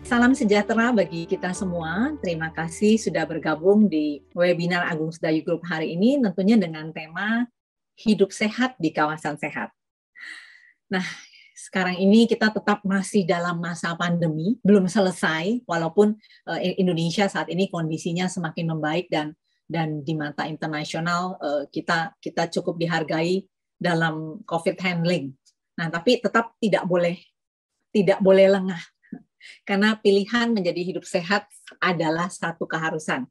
Salam sejahtera bagi kita semua. Terima kasih sudah bergabung di webinar Agung Sedayu Group hari ini, tentunya dengan tema hidup sehat di kawasan sehat. Nah, sekarang ini kita tetap masih dalam masa pandemi, belum selesai, walaupun Indonesia saat ini kondisinya semakin membaik dan di mata internasional kita cukup dihargai dalam COVID handling. Nah, tapi tetap tidak boleh lengah. Karena pilihan menjadi hidup sehat adalah satu keharusan.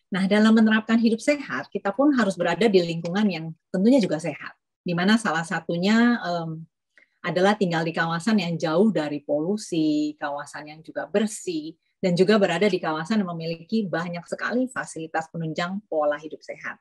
Nah, dalam menerapkan hidup sehat, kita pun harus berada di lingkungan yang tentunya juga sehat. Di mana salah satunya adalah tinggal di kawasan yang jauh dari polusi, kawasan yang juga bersih, dan juga berada di kawasan yang memiliki banyak sekali fasilitas penunjang pola hidup sehat.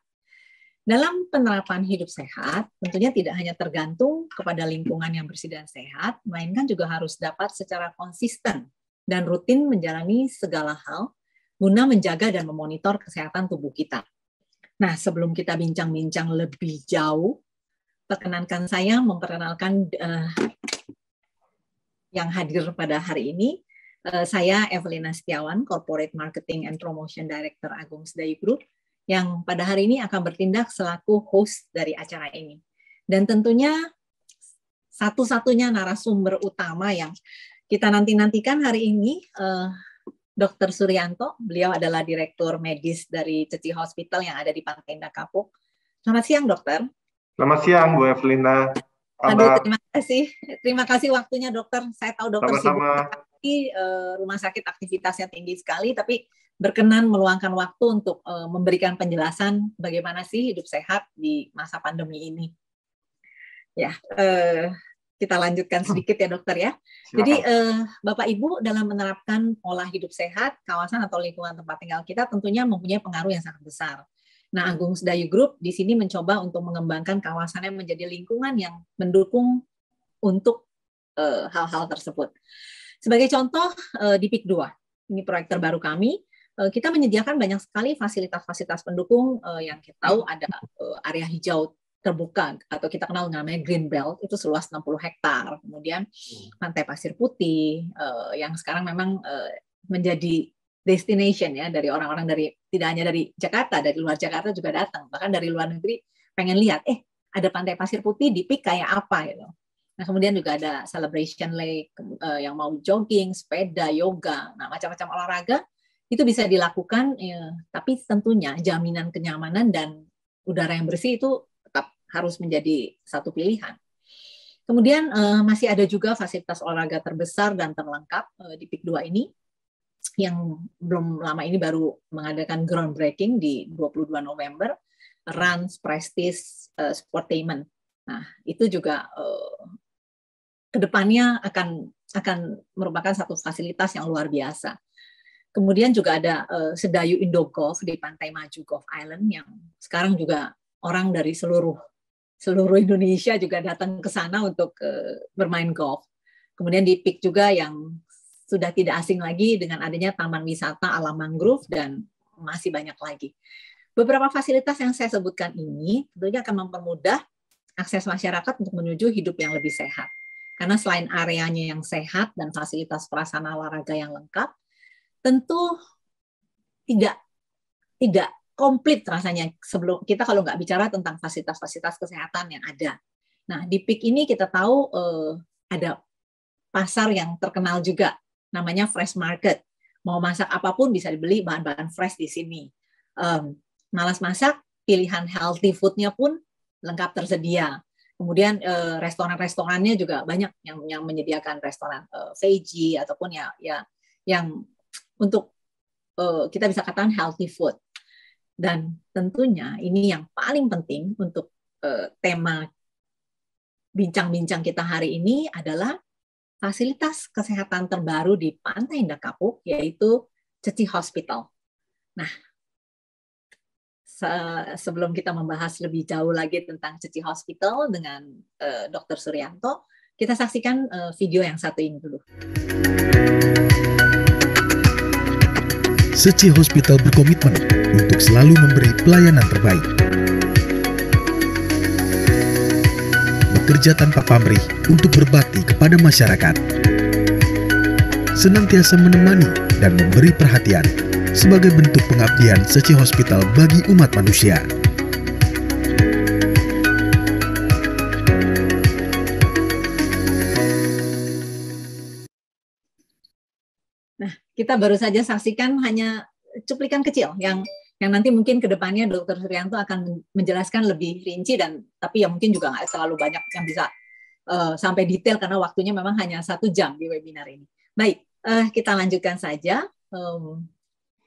Dalam penerapan hidup sehat, tentunya tidak hanya tergantung kepada lingkungan yang bersih dan sehat, melainkan juga harus dapat secara konsisten dan rutin menjalani segala hal guna menjaga dan memonitor kesehatan tubuh kita. Nah, sebelum kita bincang-bincang lebih jauh, perkenankan saya memperkenalkan yang hadir pada hari ini. Saya Evelina Setiawan, Corporate Marketing and Promotion Director Agung Sedayu Group, yang pada hari ini akan bertindak selaku host dari acara ini. Dan tentunya satu-satunya narasumber utama yang kita nantikan hari ini, Dr. Suryanto. Beliau adalah Direktur Medis dari Ceci Hospital yang ada di Pantai Indah Kapuk. Selamat siang, Dokter. Selamat siang, Bu Evelina. Aduh, terima kasih waktunya, Dokter. Saya tahu Dokter sibuk sekali, rumah sakit aktivitasnya tinggi sekali, tapi berkenan meluangkan waktu untuk memberikan penjelasan bagaimana sih hidup sehat di masa pandemi ini. Ya, kita lanjutkan sedikit ya, Dokter ya. Silakan. Jadi Bapak Ibu dalam menerapkan pola hidup sehat, kawasan atau lingkungan tempat tinggal kita tentunya mempunyai pengaruh yang sangat besar. Nah, Agung Sedayu Group di sini mencoba untuk mengembangkan kawasannya menjadi lingkungan yang mendukung untuk hal-hal tersebut. Sebagai contoh di PIK 2, ini proyek terbaru kami, kita menyediakan banyak sekali fasilitas-fasilitas pendukung yang kita tahu ada area hijau terbuka atau kita kenal namanya Green Belt, itu seluas 60 hektar. Kemudian Pantai Pasir Putih yang sekarang memang menjadi destination ya dari orang-orang dari tidak hanya dari Jakarta, dari luar Jakarta juga datang, bahkan dari luar negeri pengen lihat ada Pantai Pasir Putih di PIK kayak apa gitu. Nah, kemudian juga ada Celebration Lake yang mau jogging, sepeda, yoga, nah macam-macam olahraga itu bisa dilakukan, tapi tentunya jaminan kenyamanan dan udara yang bersih itu tetap harus menjadi satu pilihan. Kemudian masih ada juga fasilitas olahraga terbesar dan terlengkap di PIK 2 ini, yang belum lama ini baru mengadakan groundbreaking di 22 November, Rans Prestige Sportainment. Nah, itu juga kedepannya akan merupakan satu fasilitas yang luar biasa. Kemudian juga ada Sedayu Indo Golf di Pantai Maju Golf Island yang sekarang juga orang dari seluruh Indonesia juga datang ke sana untuk bermain golf. Kemudian di PIK juga yang sudah tidak asing lagi dengan adanya taman wisata alam mangrove dan masih banyak lagi. Beberapa fasilitas yang saya sebutkan ini tentunya akan mempermudah akses masyarakat untuk menuju hidup yang lebih sehat. Karena selain areanya yang sehat dan fasilitas prasarana olahraga yang lengkap, tentu tidak komplit rasanya sebelum kita kalau nggak bicara tentang fasilitas-fasilitas kesehatan yang ada. Nah, di PIK ini kita tahu ada pasar yang terkenal juga, namanya Fresh Market. Mau masak apapun bisa dibeli bahan-bahan fresh di sini. Malas masak, pilihan healthy food-nya pun lengkap tersedia. Kemudian restoran-restorannya juga banyak yang menyediakan restoran veggie ataupun ya yang untuk kita bisa katakan healthy food. Dan tentunya ini yang paling penting untuk tema bincang-bincang kita hari ini adalah fasilitas kesehatan terbaru di Pantai Indah Kapuk, yaitu Ceci Hospital. Nah, sebelum kita membahas lebih jauh lagi tentang Ceci Hospital dengan Dr. Suryanto, kita saksikan video yang satu ini dulu. Ceci Hospital berkomitmen untuk selalu memberi pelayanan terbaik. Bekerja tanpa pamrih untuk berbakti kepada masyarakat. senantiasa menemani dan memberi perhatian sebagai bentuk pengabdian Seci Hospital bagi umat manusia. Nah, kita baru saja saksikan hanya cuplikan kecil yang nanti mungkin ke depannya Dr. Suryanto akan menjelaskan lebih rinci, dan tapi ya mungkin juga nggak selalu banyak yang bisa sampai detail karena waktunya memang hanya 1 jam di webinar ini. Baik, kita lanjutkan saja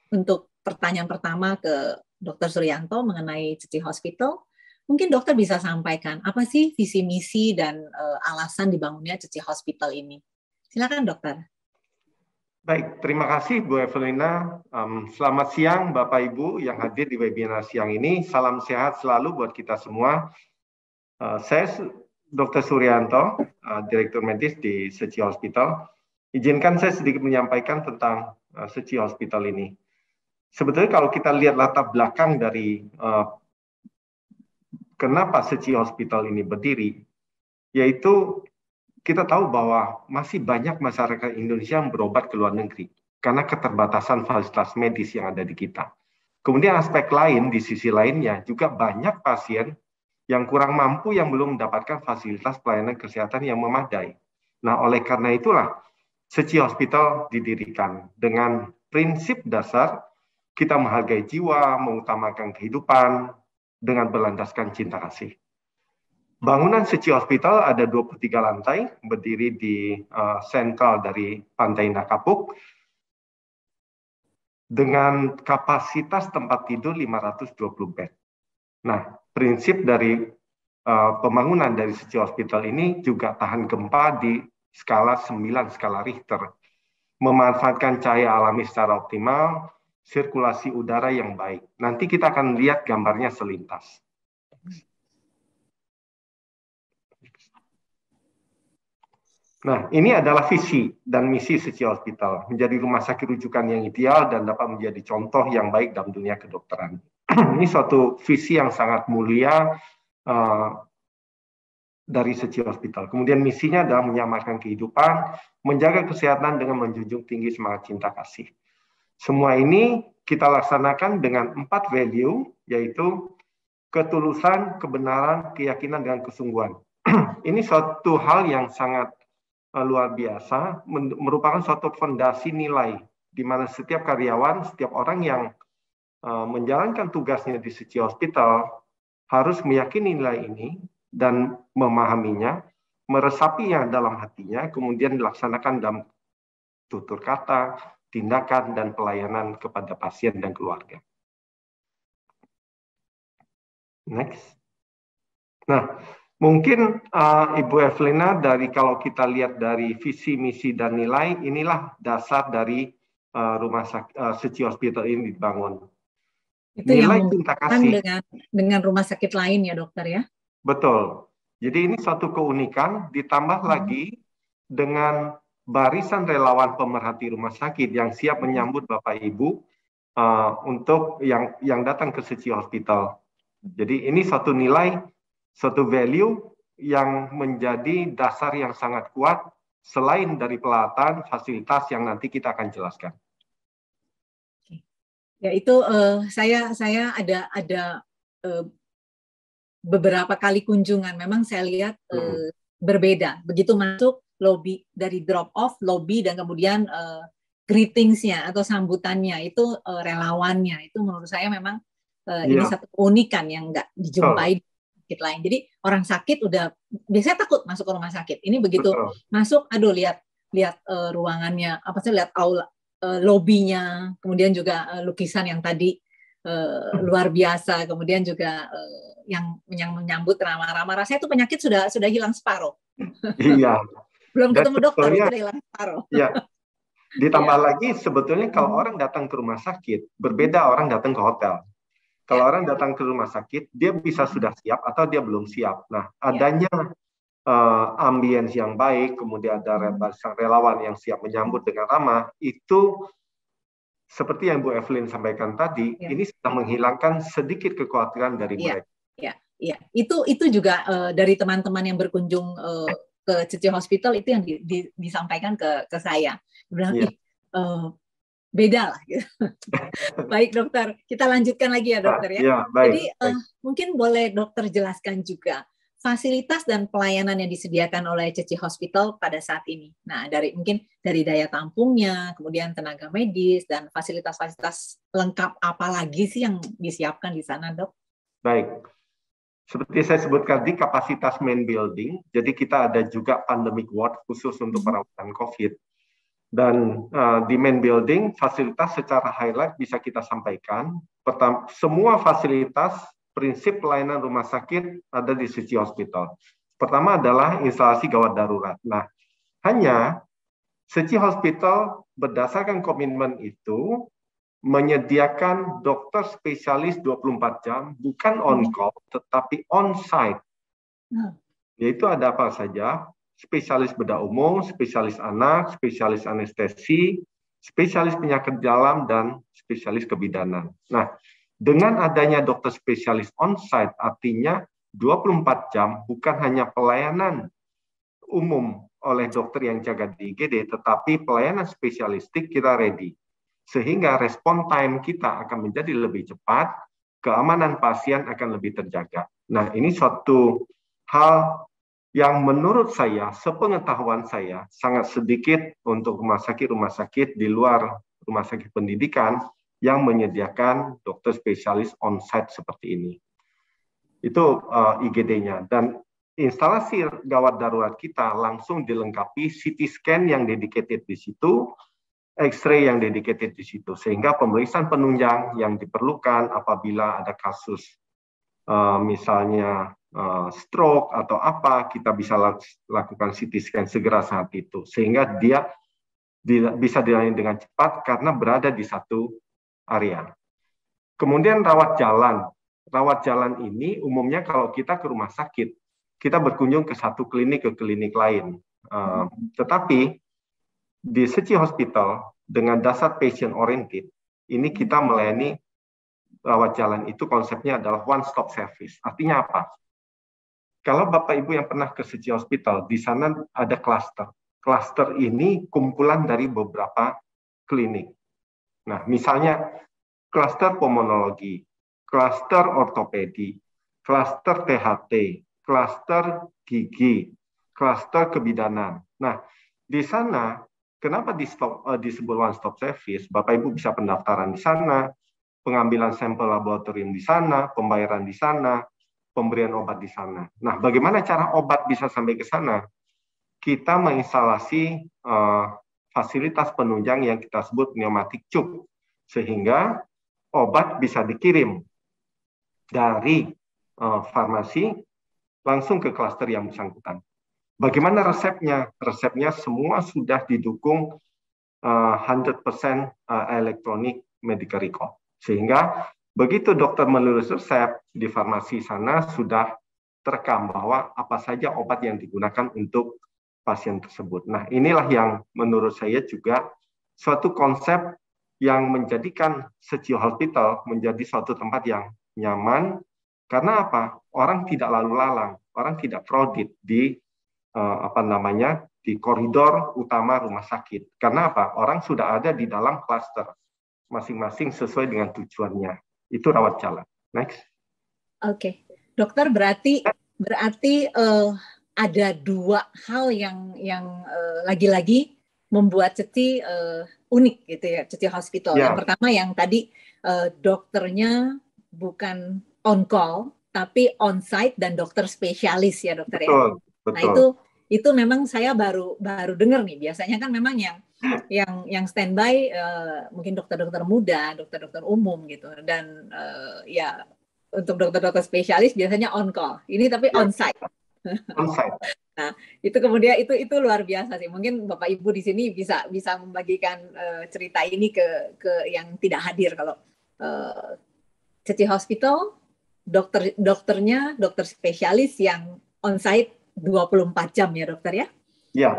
untuk pertanyaan pertama ke Dr. Suryanto mengenai Ceci Hospital. Mungkin dokter bisa sampaikan apa sih visi misi dan alasan dibangunnya Ceci Hospital ini. Silakan dokter. Baik, terima kasih Bu Evelina. Selamat siang Bapak Ibu yang hadir di webinar siang ini. Salam sehat selalu buat kita semua. Saya Dr. Suryanto, Direktur Medis di Seci Hospital. Izinkan saya sedikit menyampaikan tentang Seci Hospital ini. Sebetulnya kalau kita lihat latar belakang dari kenapa Seci Hospital ini berdiri, yaitu kita tahu bahwa masih banyak masyarakat Indonesia yang berobat ke luar negeri karena keterbatasan fasilitas medis yang ada di kita. Kemudian aspek lain, di sisi lainnya juga banyak pasien yang kurang mampu yang belum mendapatkan fasilitas pelayanan kesehatan yang memadai. Nah, oleh karena itulah Seci Hospital didirikan dengan prinsip dasar kita menghargai jiwa, mengutamakan kehidupan dengan berlandaskan cinta kasih. Bangunan Seci Hospital ada 23 lantai, berdiri di sentral dari Pantai Indah Kapuk, dengan kapasitas tempat tidur 520 bed. Nah, prinsip dari pembangunan dari Seci Hospital ini juga tahan gempa di skala 9 skala Richter, memanfaatkan cahaya alami secara optimal, sirkulasi udara yang baik. Nanti kita akan lihat gambarnya selintas. Nah, ini adalah visi dan misi Seci Hospital, menjadi rumah sakit rujukan yang ideal dan dapat menjadi contoh yang baik dalam dunia kedokteran. Ini suatu visi yang sangat mulia dari Seci Hospital. Kemudian misinya adalah menyelamatkan kehidupan, menjaga kesehatan dengan menjunjung tinggi semangat cinta kasih. Semua ini kita laksanakan dengan 4 value, yaitu ketulusan, kebenaran, keyakinan, dan kesungguhan. Ini suatu hal yang sangat luar biasa, merupakan suatu fondasi nilai, di mana setiap karyawan, setiap orang yang menjalankan tugasnya di Seci Hospital harus meyakini nilai ini dan memahaminya, meresapinya dalam hatinya, kemudian dilaksanakan dalam tutur kata, tindakan, dan pelayanan kepada pasien dan keluarga. Next. Nah, mungkin Ibu Evelina, kalau kita lihat dari visi, misi, dan nilai, inilah dasar dari rumah sakit Seci Hospital ini dibangun. Itu nilai yang cinta kasih dengan rumah sakit lain ya dokter ya? Betul. Jadi ini suatu keunikan, ditambah lagi dengan barisan relawan pemerhati rumah sakit yang siap menyambut Bapak Ibu untuk yang datang ke Seci Hospital. Jadi ini suatu nilai, suatu value yang menjadi dasar yang sangat kuat selain dari peralatan, fasilitas yang nanti kita akan jelaskan. Ya itu saya ada beberapa kali kunjungan, memang saya lihat berbeda. Begitu masuk lobby, dari drop off lobby dan kemudian greetingsnya atau sambutannya itu relawannya itu menurut saya memang ini satu keunikan yang nggak dijumpai di sakit lain. Jadi orang sakit udah biasanya takut masuk ke rumah sakit. Ini begitu masuk, aduh lihat ruangannya, apa sih, lihat aula, lobbynya, kemudian juga lukisan yang tadi luar biasa, kemudian juga yang menyambut ramah-ramah. Rasanya itu penyakit sudah hilang separuh. Iya. Belum ketemu dokter sudah hilang separuh. Iya. Ditambah lagi sebetulnya kalau orang datang ke rumah sakit berbeda orang datang ke hotel. Kalau orang datang ke rumah sakit, dia bisa sudah siap atau dia belum siap. Nah, adanya ambience yang baik, kemudian ada relawan yang siap menyambut dengan ramah, itu seperti yang Bu Evelyn sampaikan tadi, ini sudah menghilangkan sedikit kekhawatiran dari mereka. Iya. Itu juga dari teman-teman yang berkunjung ke Ceci Hospital itu yang disampaikan ke saya. Bilang, beda lah. Gitu. Baik dokter, kita lanjutkan lagi ya dokter ya. Baik, jadi mungkin boleh dokter jelaskan juga fasilitas dan pelayanan yang disediakan oleh Ceci Hospital pada saat ini. Nah, mungkin dari daya tampungnya, kemudian tenaga medis dan fasilitas-fasilitas lengkap apa lagi sih yang disiapkan di sana, Dok? Baik. Seperti saya sebutkan di kapasitas main building, jadi kita ada juga pandemic ward khusus untuk perawatan COVID. Dan di main building, fasilitas secara highlight bisa kita sampaikan. Pertama, semua fasilitas prinsip pelayanan rumah sakit ada di Ceci Hospital. Pertama adalah instalasi gawat darurat. Nah, hanya Ceci Hospital berdasarkan komitmen itu menyediakan dokter spesialis 24 jam, bukan on call, tetapi on site. Yaitu ada apa saja? Spesialis bedah umum, spesialis anak, spesialis anestesi, spesialis penyakit dalam, dan spesialis kebidanan. Nah, dengan adanya dokter spesialis on-site, artinya 24 jam bukan hanya pelayanan umum oleh dokter yang jaga di IGD, tetapi pelayanan spesialistik kita ready. Sehingga respon time kita akan menjadi lebih cepat, keamanan pasien akan lebih terjaga. Nah, ini suatu hal yang menurut saya, sepengetahuan saya, sangat sedikit untuk rumah sakit di luar rumah sakit pendidikan yang menyediakan dokter spesialis on-site seperti ini. Itu IGD-nya. Dan instalasi gawat darurat kita langsung dilengkapi CT scan yang dedicated di situ, X-ray yang dedicated di situ. Sehingga pemeriksaan penunjang yang diperlukan apabila ada kasus misalnya stroke atau apa, kita bisa lakukan CT scan segera saat itu. Sehingga dia bisa dilayani dengan cepat karena berada di satu area. Kemudian rawat jalan. Rawat jalan ini umumnya kalau kita ke rumah sakit, kita berkunjung ke satu klinik ke klinik lain. Tetapi di Ceci Hospital dengan dasar patient oriented, ini kita melayani rawat jalan itu konsepnya adalah one stop service. Artinya apa? Kalau Bapak Ibu yang pernah ke Ceci Hospital, di sana ada klaster. Klaster ini kumpulan dari beberapa klinik. Nah, misalnya klaster pulmonologi, klaster ortopedi, klaster THT, klaster gigi, klaster kebidanan. Nah, di sana, kenapa disebut one stop service? Bapak Ibu bisa pendaftaran di sana, pengambilan sampel laboratorium di sana, pembayaran di sana, pemberian obat di sana. Nah, bagaimana cara obat bisa sampai ke sana? Kita menginstalasi fasilitas penunjang yang kita sebut pneumatic tube, sehingga obat bisa dikirim dari farmasi langsung ke klaster yang bersangkutan. Bagaimana resepnya? Resepnya semua sudah didukung 100% electronic medical record. Sehingga begitu dokter menulis resep di farmasi sana sudah terekam bahwa apa saja obat yang digunakan untuk pasien tersebut. Nah, inilah yang menurut saya juga suatu konsep yang menjadikan Ceci Hospital menjadi suatu tempat yang nyaman. Karena apa? Orang tidak lalu lalang, orang tidak crowded di di koridor utama rumah sakit. Karena apa? Orang sudah ada di dalam klaster masing-masing sesuai dengan tujuannya. Itu rawat jalan. Next. Oke, dokter berarti ada dua hal yang lagi-lagi membuat Ceci unik gitu ya, Ceci Hospital. Yeah. Yang pertama yang tadi dokternya bukan on call tapi on site dan dokter spesialis ya dokter. Betul, ya. Betul. Nah itu memang saya baru dengar nih. Biasanya kan memang yang standby mungkin dokter-dokter muda, dokter-dokter umum gitu, dan ya untuk dokter-dokter spesialis biasanya on call. Ini tapi on site. Nah, itu kemudian itu luar biasa sih. Mungkin Bapak Ibu di sini bisa membagikan cerita ini ke yang tidak hadir. Kalau Ceci Hospital dokternya dokter spesialis yang on site 24 jam ya dokter ya. Iya.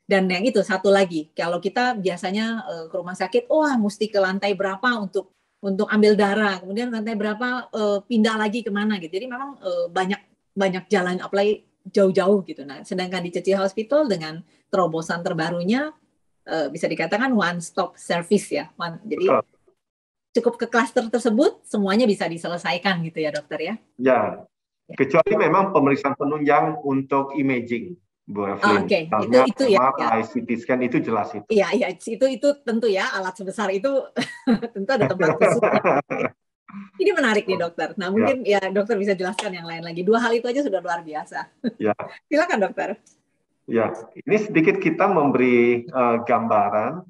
Dan yang itu satu lagi, kalau kita biasanya ke rumah sakit, mesti ke lantai berapa untuk ambil darah, kemudian lantai berapa pindah lagi kemana gitu. Jadi memang banyak jalan, apalagi jauh-jauh gitu. Nah, sedangkan di CC Hospital dengan terobosan terbarunya bisa dikatakan one stop service ya. Jadi cukup ke klaster tersebut semuanya bisa diselesaikan gitu ya dokter ya. Ya, kecuali memang pemeriksaan penunjang untuk imaging, Bu Evelyn. Oke, Misalnya itu ya. MRI, CT scan itu jelas itu. Iya, iya, itu tentu ya alat sebesar itu tentu ada tempat khususnya. Ini menarik nih dokter. Nah mungkin ya dokter bisa jelaskan yang lain lagi. 2 hal itu aja sudah luar biasa. Ya. Silakan dokter. Ya, ini sedikit kita memberi gambaran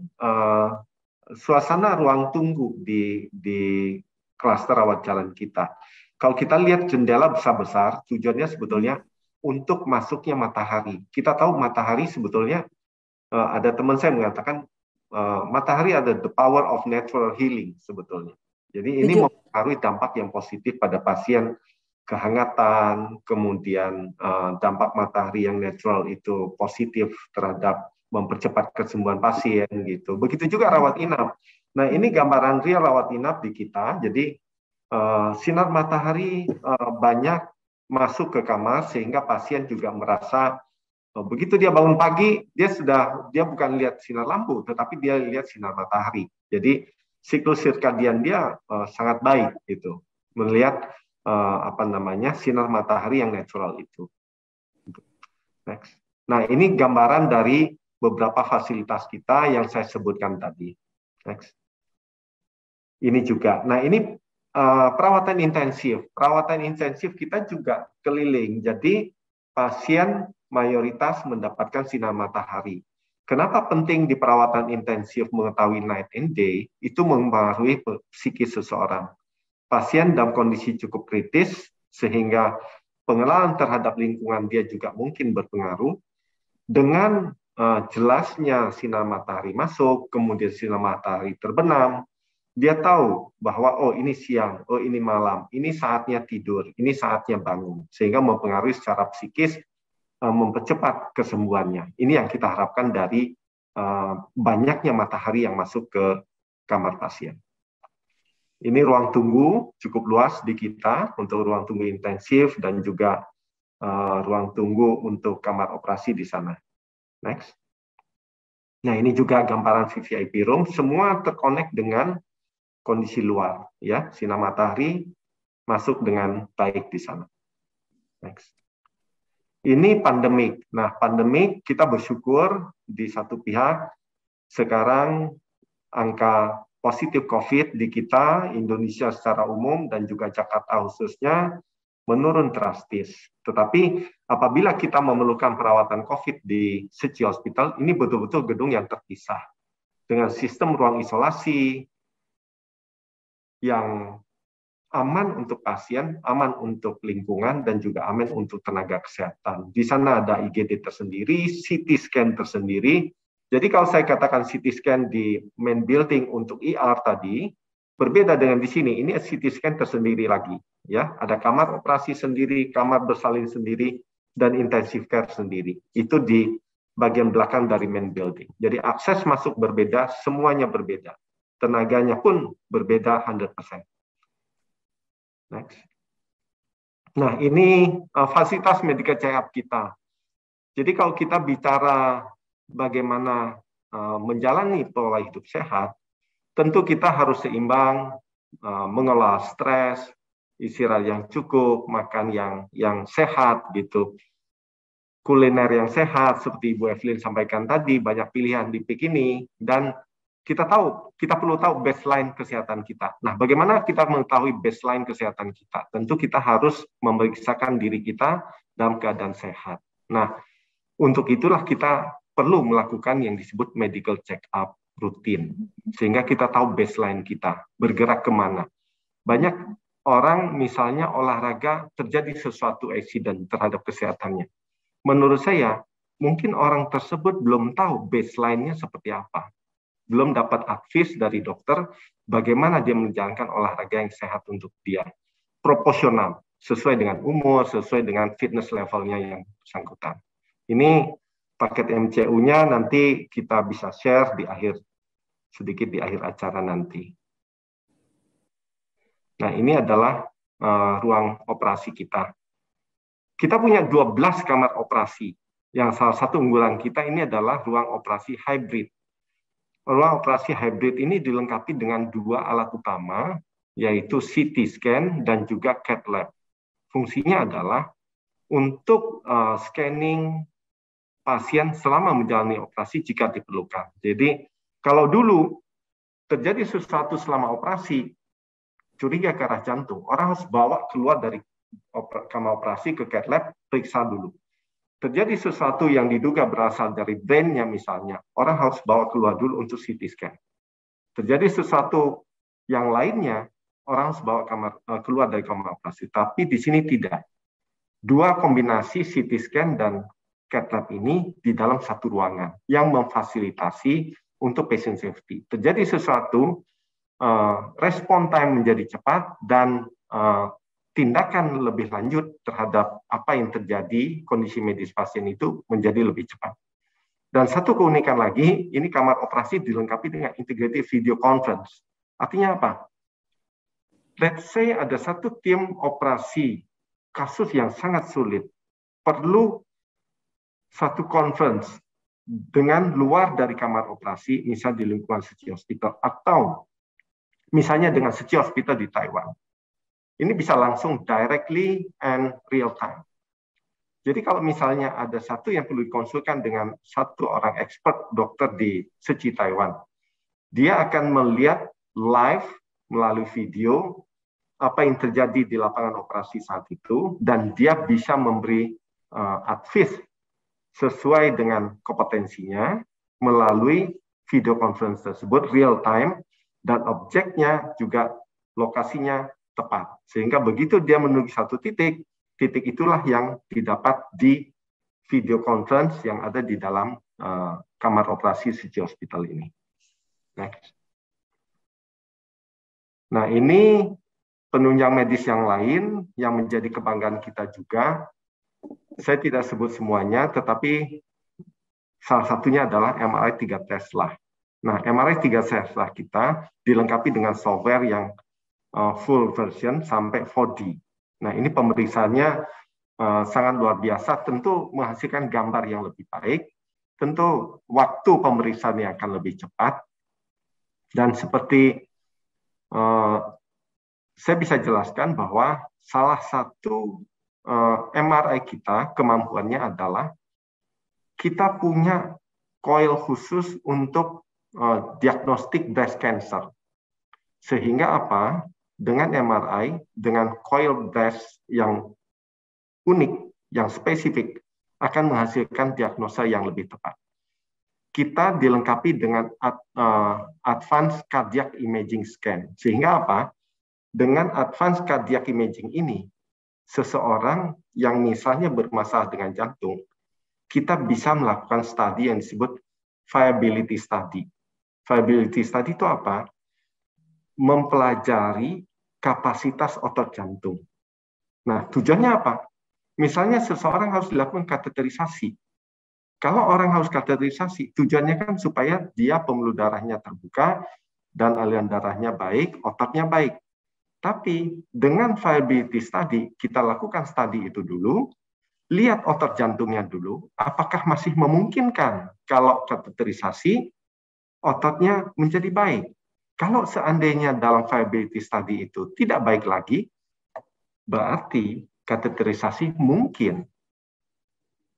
suasana ruang tunggu di klaster rawat jalan kita. Kalau kita lihat jendela besar-besar, tujuannya sebetulnya untuk masuknya matahari. Kita tahu matahari sebetulnya ada teman saya mengatakan matahari ada the power of natural healing sebetulnya. Jadi ini mempengaruhi dampak yang positif pada pasien, kehangatan, kemudian dampak matahari yang natural itu positif terhadap mempercepat kesembuhan pasien gitu. Begitu juga rawat inap. Nah ini gambaran real rawat inap di kita. Jadi sinar matahari banyak masuk ke kamar sehingga pasien juga merasa begitu dia bangun pagi dia bukan lihat sinar lampu tetapi dia lihat sinar matahari. Jadi siklus sirkadian dia sangat baik gitu melihat sinar matahari yang natural itu. Next. Nah ini gambaran dari beberapa fasilitas kita yang saya sebutkan tadi. Next. Ini juga. Nah ini perawatan intensif. Perawatan intensif kita juga keliling. Jadi pasien mayoritas mendapatkan sinar matahari. Kenapa penting di perawatan intensif mengetahui night and day? Itu mempengaruhi psikis seseorang. Pasien dalam kondisi cukup kritis, sehingga pengenalan terhadap lingkungan dia juga mungkin berpengaruh. Dengan jelasnya sinar matahari masuk, kemudian sinar matahari terbenam, dia tahu bahwa oh ini siang, oh ini malam, ini saatnya tidur, ini saatnya bangun. Sehingga mempengaruhi secara psikis, mempercepat kesembuhannya. Ini yang kita harapkan dari banyaknya matahari yang masuk ke kamar pasien. Ini ruang tunggu cukup luas di kita untuk ruang tunggu intensif dan juga ruang tunggu untuk kamar operasi di sana. Next. Nah ini juga gambaran VVIP room, semua terkonek dengan kondisi luar, ya sinar matahari masuk dengan baik di sana. Next. Ini pandemik. Nah pandemik kita bersyukur di satu pihak sekarang angka positif COVID di kita, Indonesia secara umum, dan juga Jakarta khususnya, menurun drastis. Tetapi apabila kita memerlukan perawatan COVID di CC Hospital, ini betul-betul gedung yang terpisah. Dengan sistem ruang isolasi yang aman untuk pasien, aman untuk lingkungan, dan juga aman untuk tenaga kesehatan. Di sana ada IGD tersendiri, CT scan tersendiri. Jadi kalau saya katakan CT scan di main building untuk ER tadi, berbeda dengan di sini. Ini CT scan tersendiri lagi, ya. Ada kamar operasi sendiri, kamar bersalin sendiri, dan intensive care sendiri. Itu di bagian belakang dari main building. Jadi akses masuk berbeda, semuanya berbeda. Tenaganya pun berbeda 100%. Next. Nah ini fasilitas medical check-up kita. Jadi kalau kita bicara bagaimana menjalani pola hidup sehat, tentu kita harus seimbang, mengelola stres, istirahat yang cukup, makan yang sehat gitu, kuliner yang sehat seperti Ibu Evelyn sampaikan tadi, banyak pilihan di PIK ini, dan kita perlu tahu baseline kesehatan kita. Nah, bagaimana kita mengetahui baseline kesehatan kita? Tentu kita harus memeriksakan diri kita dalam keadaan sehat. Nah, untuk itulah kita perlu melakukan yang disebut medical check-up rutin, sehingga kita tahu baseline kita, bergerak kemana. Banyak orang misalnya olahraga terjadi sesuatu accident terhadap kesehatannya. Menurut saya, mungkin orang tersebut belum tahu baseline-nya seperti apa. Belum dapat advice dari dokter bagaimana dia menjalankan olahraga yang sehat untuk dia. Proporsional, sesuai dengan umur, sesuai dengan fitness levelnya yang bersangkutan. Ini paket MCU-nya nanti kita bisa share sedikit di akhir acara nanti. Nah, ini adalah ruang operasi kita. Kita punya 12 kamar operasi. Yang salah satu unggulan kita ini adalah ruang operasi hybrid. Ruang operasi hybrid ini dilengkapi dengan 2 alat utama, yaitu CT scan dan juga cath lab. Fungsinya adalah untuk scanning pasien selama menjalani operasi jika diperlukan. Jadi kalau dulu terjadi sesuatu selama operasi, curiga ke arah jantung, orang harus bawa keluar dari kamar operasi ke cath lab, periksa dulu. Terjadi sesuatu yang diduga berasal dari brain-nya misalnya, orang harus bawa keluar dulu untuk CT scan. Terjadi sesuatu yang lainnya, orang harus bawa keluar dari kamar operasi. Tapi di sini tidak. 2 kombinasi CT scan dan cath lab ini di dalam satu ruangan yang memfasilitasi untuk patient safety. Terjadi sesuatu, respon time menjadi cepat dan tindakan lebih lanjut terhadap apa yang terjadi, kondisi medis pasien itu menjadi lebih cepat. Dan satu keunikan lagi, ini kamar operasi dilengkapi dengan integrated video conference. Artinya apa? Let's say ada satu tim operasi, kasus yang sangat sulit, perlu satu conference dengan luar dari kamar operasi, misalnya di lingkungan Tzu Chi Hospital, atau misalnya dengan Tzu Chi Hospital di Taiwan. Ini bisa langsung directly and real time. Jadi kalau misalnya ada satu yang perlu dikonsulkan dengan satu orang expert dokter di Tzu Chi Taiwan, dia akan melihat live melalui video apa yang terjadi di lapangan operasi saat itu, dan dia bisa memberi advice sesuai dengan kompetensinya melalui video conference tersebut real time, dan objeknya juga lokasinya tepat. Sehingga begitu dia menuju satu titik, titik itulah yang didapat di video conference yang ada di dalam kamar operasi Tzu Chi Hospital ini. Next. Nah, ini penunjang medis yang lain yang menjadi kebanggaan kita juga. Saya tidak sebut semuanya, tetapi salah satunya adalah MRI 3 Tesla. Nah, MRI 3 Tesla kita dilengkapi dengan software yang full version sampai 4D. Nah, ini pemeriksaannya sangat luar biasa, tentu menghasilkan gambar yang lebih baik, tentu waktu pemeriksaannya akan lebih cepat, dan seperti saya bisa jelaskan bahwa salah satu MRI kita, kemampuannya adalah kita punya coil khusus untuk diagnostik breast cancer. Sehingga apa? Dengan MRI, dengan coil breast yang unik, yang spesifik, akan menghasilkan diagnosa yang lebih tepat. Kita dilengkapi dengan advanced cardiac imaging scan. Sehingga apa? Dengan advanced cardiac imaging ini, seseorang yang misalnya bermasalah dengan jantung, kita bisa melakukan studi yang disebut viability study. Viability study itu apa? Mempelajari kapasitas otot jantung. Nah, tujuannya apa? Misalnya seseorang harus dilakukan kateterisasi. Kalau orang harus kateterisasi, tujuannya kan supaya dia pembuluh darahnya terbuka dan aliran darahnya baik, ototnya baik. Tapi dengan viability study, kita lakukan studi itu dulu, lihat otot jantungnya dulu, apakah masih memungkinkan kalau kateterisasi, ototnya menjadi baik. Kalau seandainya dalam viability study itu tidak baik lagi, berarti kateterisasi mungkin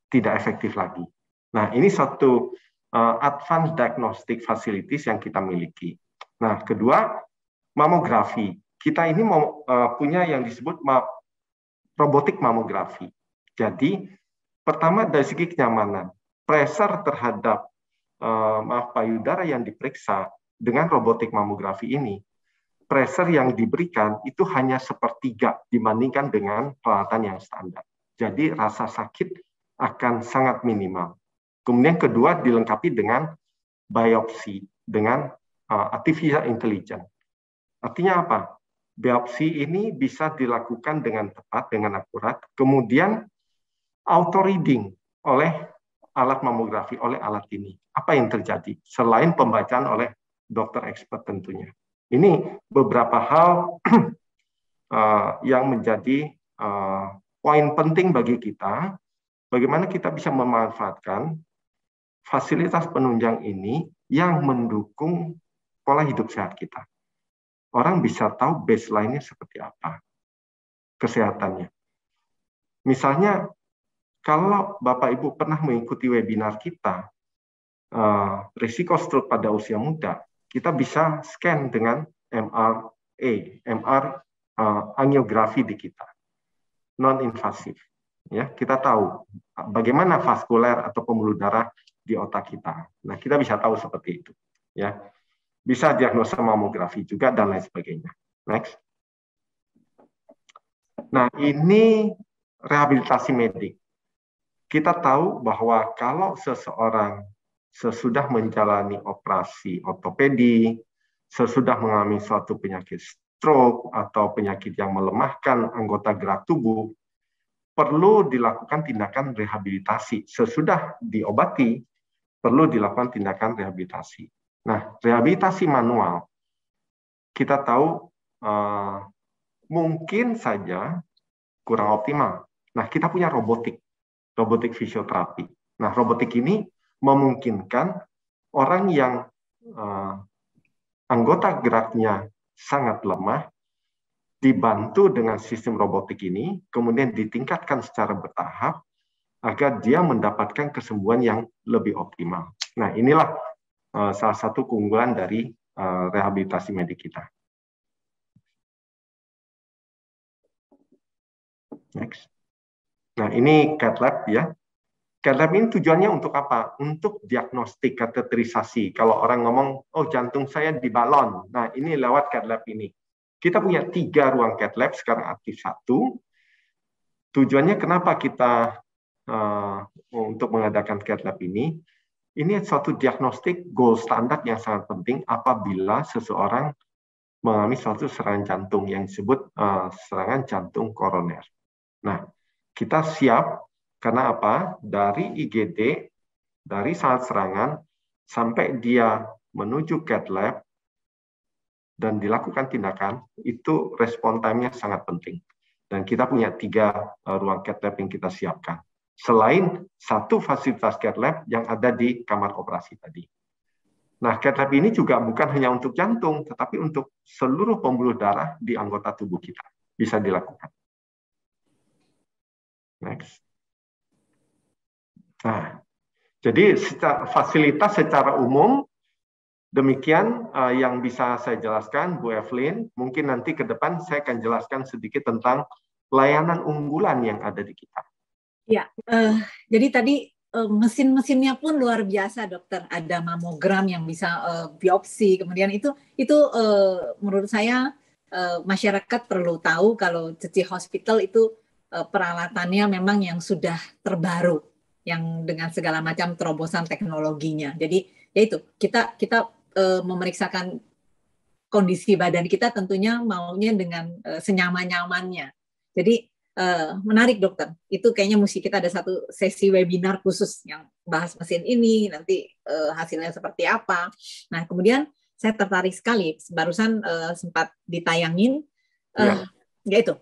tidak efektif lagi. Nah, ini satu advanced diagnostic facilities yang kita miliki. Nah, kedua, mamografi. Kita ini punya yang disebut robotik mamografi. Jadi, pertama dari segi kenyamanan, pressure terhadap payudara yang diperiksa dengan robotik mamografi ini, pressure yang diberikan itu hanya 1/3 dibandingkan dengan peralatan yang standar. Jadi rasa sakit akan sangat minimal. Kemudian kedua, dilengkapi dengan biopsi, dengan artificial intelligence. Artinya apa? Biopsi ini bisa dilakukan dengan tepat, dengan akurat, kemudian auto-reading oleh alat mamografi, oleh alat ini. Apa yang terjadi? Selain pembacaan oleh dokter expert tentunya. Ini beberapa hal yang menjadi poin penting bagi kita, bagaimana kita bisa memanfaatkan fasilitas penunjang ini yang mendukung pola hidup sehat kita. Orang bisa tahu baseline-nya seperti apa, kesehatannya. Misalnya, kalau Bapak Ibu pernah mengikuti webinar kita, risiko stroke pada usia muda, kita bisa scan dengan MR angiografi di kita, non-invasif. Ya, kita tahu bagaimana vaskuler atau pembuluh darah di otak kita. Nah, kita bisa tahu seperti itu. Ya, bisa diagnosa mamografi juga dan lain sebagainya. Next. Nah, ini rehabilitasi medik. Kita tahu bahwa kalau seseorang sesudah menjalani operasi ortopedi, sesudah mengalami suatu penyakit stroke atau penyakit yang melemahkan anggota gerak tubuh, perlu dilakukan tindakan rehabilitasi. Sesudah diobati, perlu dilakukan tindakan rehabilitasi. Nah, rehabilitasi manual, kita tahu mungkin saja kurang optimal. Nah, kita punya robotik fisioterapi. Nah, robotik ini memungkinkan orang yang anggota geraknya sangat lemah, dibantu dengan sistem robotik ini, kemudian ditingkatkan secara bertahap, agar dia mendapatkan kesembuhan yang lebih optimal. Nah, inilah salah satu keunggulan dari rehabilitasi medik kita. Next. Nah, ini cath lab ya. Cath lab ini tujuannya untuk apa? Untuk diagnostik kateterisasi. Kalau orang ngomong, oh jantung saya di balon. Nah, ini lewat cath lab ini. Kita punya 3 ruang cath lab, sekarang aktif 1. Tujuannya kenapa kita untuk mengadakan cath lab ini? Ini suatu diagnostik gold standar yang sangat penting apabila seseorang mengalami suatu serangan jantung yang disebut serangan jantung koroner. Nah, kita siap karena apa? Dari IGD, dari saat serangan, sampai dia menuju cath lab dan dilakukan tindakan, itu respon time-nya sangat penting. Dan kita punya 3 ruang cath lab yang kita siapkan. Selain 1 fasilitas cath lab yang ada di kamar operasi tadi. Nah, cath lab ini juga bukan hanya untuk jantung, tetapi untuk seluruh pembuluh darah di anggota tubuh kita. Bisa dilakukan. Next. Nah, jadi fasilitas secara umum, demikian yang bisa saya jelaskan, Bu Evelyn. Mungkin nanti ke depan saya akan jelaskan sedikit tentang layanan unggulan yang ada di kita. Ya, jadi tadi mesin-mesinnya pun luar biasa, dokter. Ada mamogram yang bisa biopsi, kemudian itu menurut saya masyarakat perlu tahu kalau CC Hospital itu peralatannya memang yang sudah terbaru, yang dengan segala macam terobosan teknologinya. Jadi yaitu kita memeriksakan kondisi badan kita tentunya maunya dengan senyaman-nyamannya. Jadi menarik dokter. Itu kayaknya mesti kita ada satu sesi webinar khusus yang bahas mesin ini, nanti hasilnya seperti apa. Nah, kemudian saya tertarik sekali, barusan sempat ditayangin, yaitu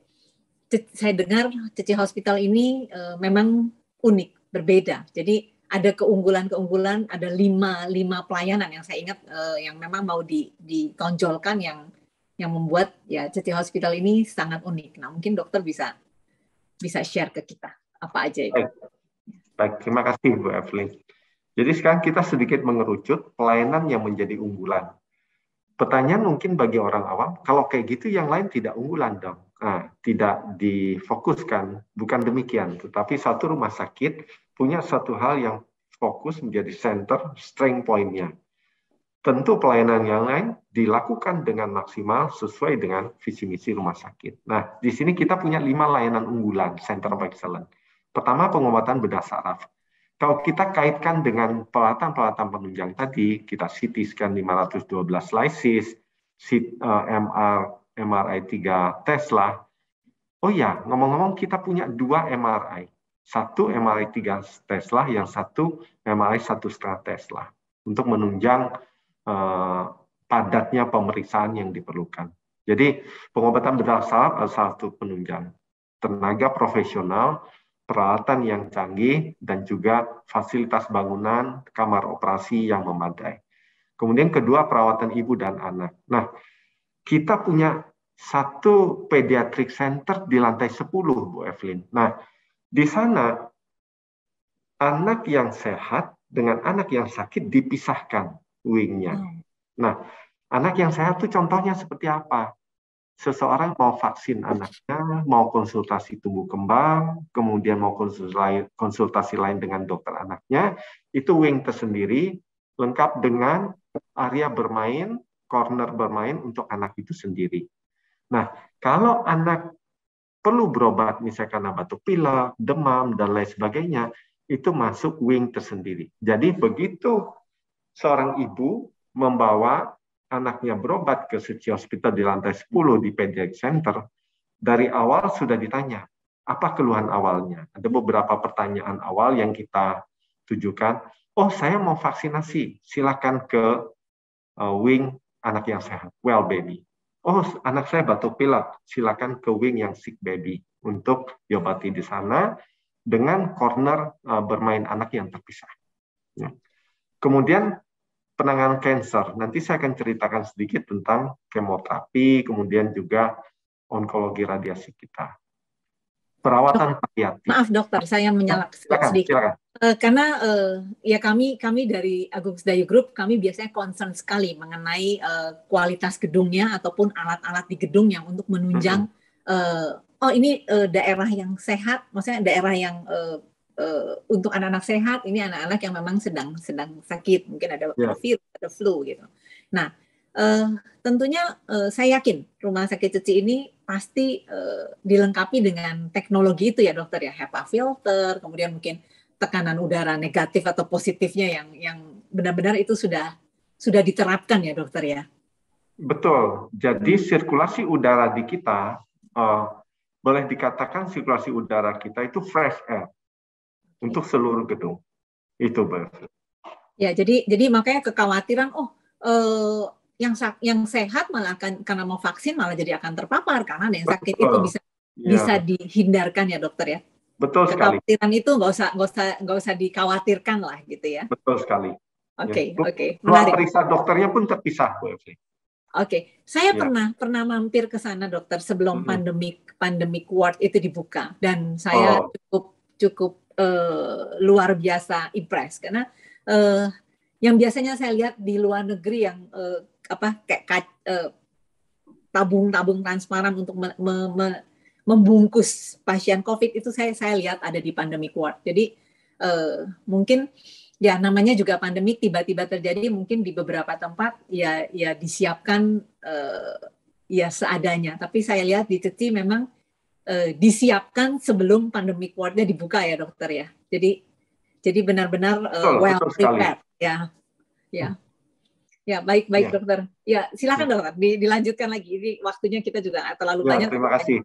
saya dengar CC Hospital ini memang unik, berbeda. Jadi ada keunggulan-keunggulan, ada 5 pelayanan yang saya ingat yang memang mau ditonjolkan yang membuat ya CC Hospital ini sangat unik. Nah, mungkin dokter bisa share ke kita apa aja itu. Baik, terima kasih Bu Evelyn. Jadi sekarang kita sedikit mengerucut pelayanan yang menjadi unggulan. Pertanyaan mungkin bagi orang awam, kalau kayak gitu yang lain tidak unggulan dong. Nah, tidak difokuskan, bukan demikian. Tetapi satu rumah sakit punya satu hal yang fokus menjadi center strength point-nya. Tentu pelayanan yang lain dilakukan dengan maksimal sesuai dengan visi misi rumah sakit. Nah, di sini kita punya 5 layanan unggulan, Center of Excellence. Pertama, pengobatan bedah saraf. Kalau kita kaitkan dengan peralatan-peralatan penunjang tadi, kita CT scan 512 lysis, MRI 3 Tesla. Oh ya, ngomong-ngomong kita punya 2 MRI. Satu MRI 3 Tesla, yang satu MRI 1,5 Tesla. Untuk menunjang padatnya pemeriksaan yang diperlukan. Jadi pengobatan bedah saraf adalah salah satu penunjang. tenaga profesional, peralatan yang canggih, dan juga fasilitas bangunan, kamar operasi yang memadai. Kemudian kedua, perawatan ibu dan anak. Nah, kita punya satu pediatric center di lantai 10, Bu Evelyn. Nah, di sana anak yang sehat dengan anak yang sakit dipisahkan wing-nya. Nah, anak yang sehat itu contohnya seperti apa? Seseorang mau vaksin anaknya, mau konsultasi tumbuh kembang, kemudian mau konsultasi lain dengan dokter anaknya, itu wing tersendiri, lengkap dengan area bermain, corner bermain untuk anak itu sendiri. Nah, kalau anak perlu berobat, misalnya karena batuk pilek, demam, dan lain sebagainya, itu masuk wing tersendiri. Jadi begitu seorang ibu membawa anaknya berobat ke Suci Hospital di lantai 10 di Pediatric Center, dari awal sudah ditanya, apa keluhan awalnya? Ada beberapa pertanyaan awal yang kita tujukan. Oh, saya mau vaksinasi, silakan ke wing anak yang sehat, well baby. Oh, anak saya batuk pilek, silakan ke wing yang sick baby untuk diobati di sana dengan corner bermain anak yang terpisah. Ya. Kemudian penanganan kanker. Nanti saya akan ceritakan sedikit tentang kemoterapi, kemudian juga onkologi radiasi kita. Perawatan paliatif. Maaf dokter, saya menyalak sedikit. Silakan. Karena ya kami dari Agung Sedayu Group, kami biasanya concern sekali mengenai kualitas gedungnya ataupun alat-alat di gedung yang untuk menunjang ini daerah yang sehat, maksudnya daerah yang untuk anak-anak sehat, ini anak-anak yang memang sedang sakit, mungkin ada virus, ada flu gitu. Nah, tentunya saya yakin rumah sakit Ceci ini pasti dilengkapi dengan teknologi itu ya dokter ya, HEPA filter, kemudian mungkin tekanan udara negatif atau positifnya yang benar-benar itu sudah diterapkan ya dokter ya. Betul. Jadi sirkulasi udara di kita boleh dikatakan sirkulasi udara kita itu fresh air untuk seluruh gedung. Itu betul. Ya, jadi makanya kekhawatiran yang sehat malah akan karena mau vaksin malah jadi akan terpapar karena yang sakit itu bisa dihindarkan ya dokter ya. Betul sekali. Kekhawatiran itu nggak usah dikhawatirkan lah gitu ya. Betul sekali. Oke. Menarik. Periksa dokternya pun terpisah, Bu Evi. Oke, saya pernah mampir ke sana dokter sebelum pandemic ward itu dibuka dan saya cukup luar biasa impress karena yang biasanya saya lihat di luar negeri yang tabung transparan untuk membungkus pasien COVID itu saya lihat ada di pandemic ward. Jadi mungkin ya namanya juga pandemik tiba-tiba terjadi, mungkin di beberapa tempat ya disiapkan ya seadanya. Tapi saya lihat di Ceci memang disiapkan sebelum pandemic ward-nya dibuka ya dokter ya. Jadi benar-benar well prepared ya. Ya baik dokter. Ya silakan dokter dilanjutkan lagi. Ini waktunya kita juga terlalu banyak. Terima kasih.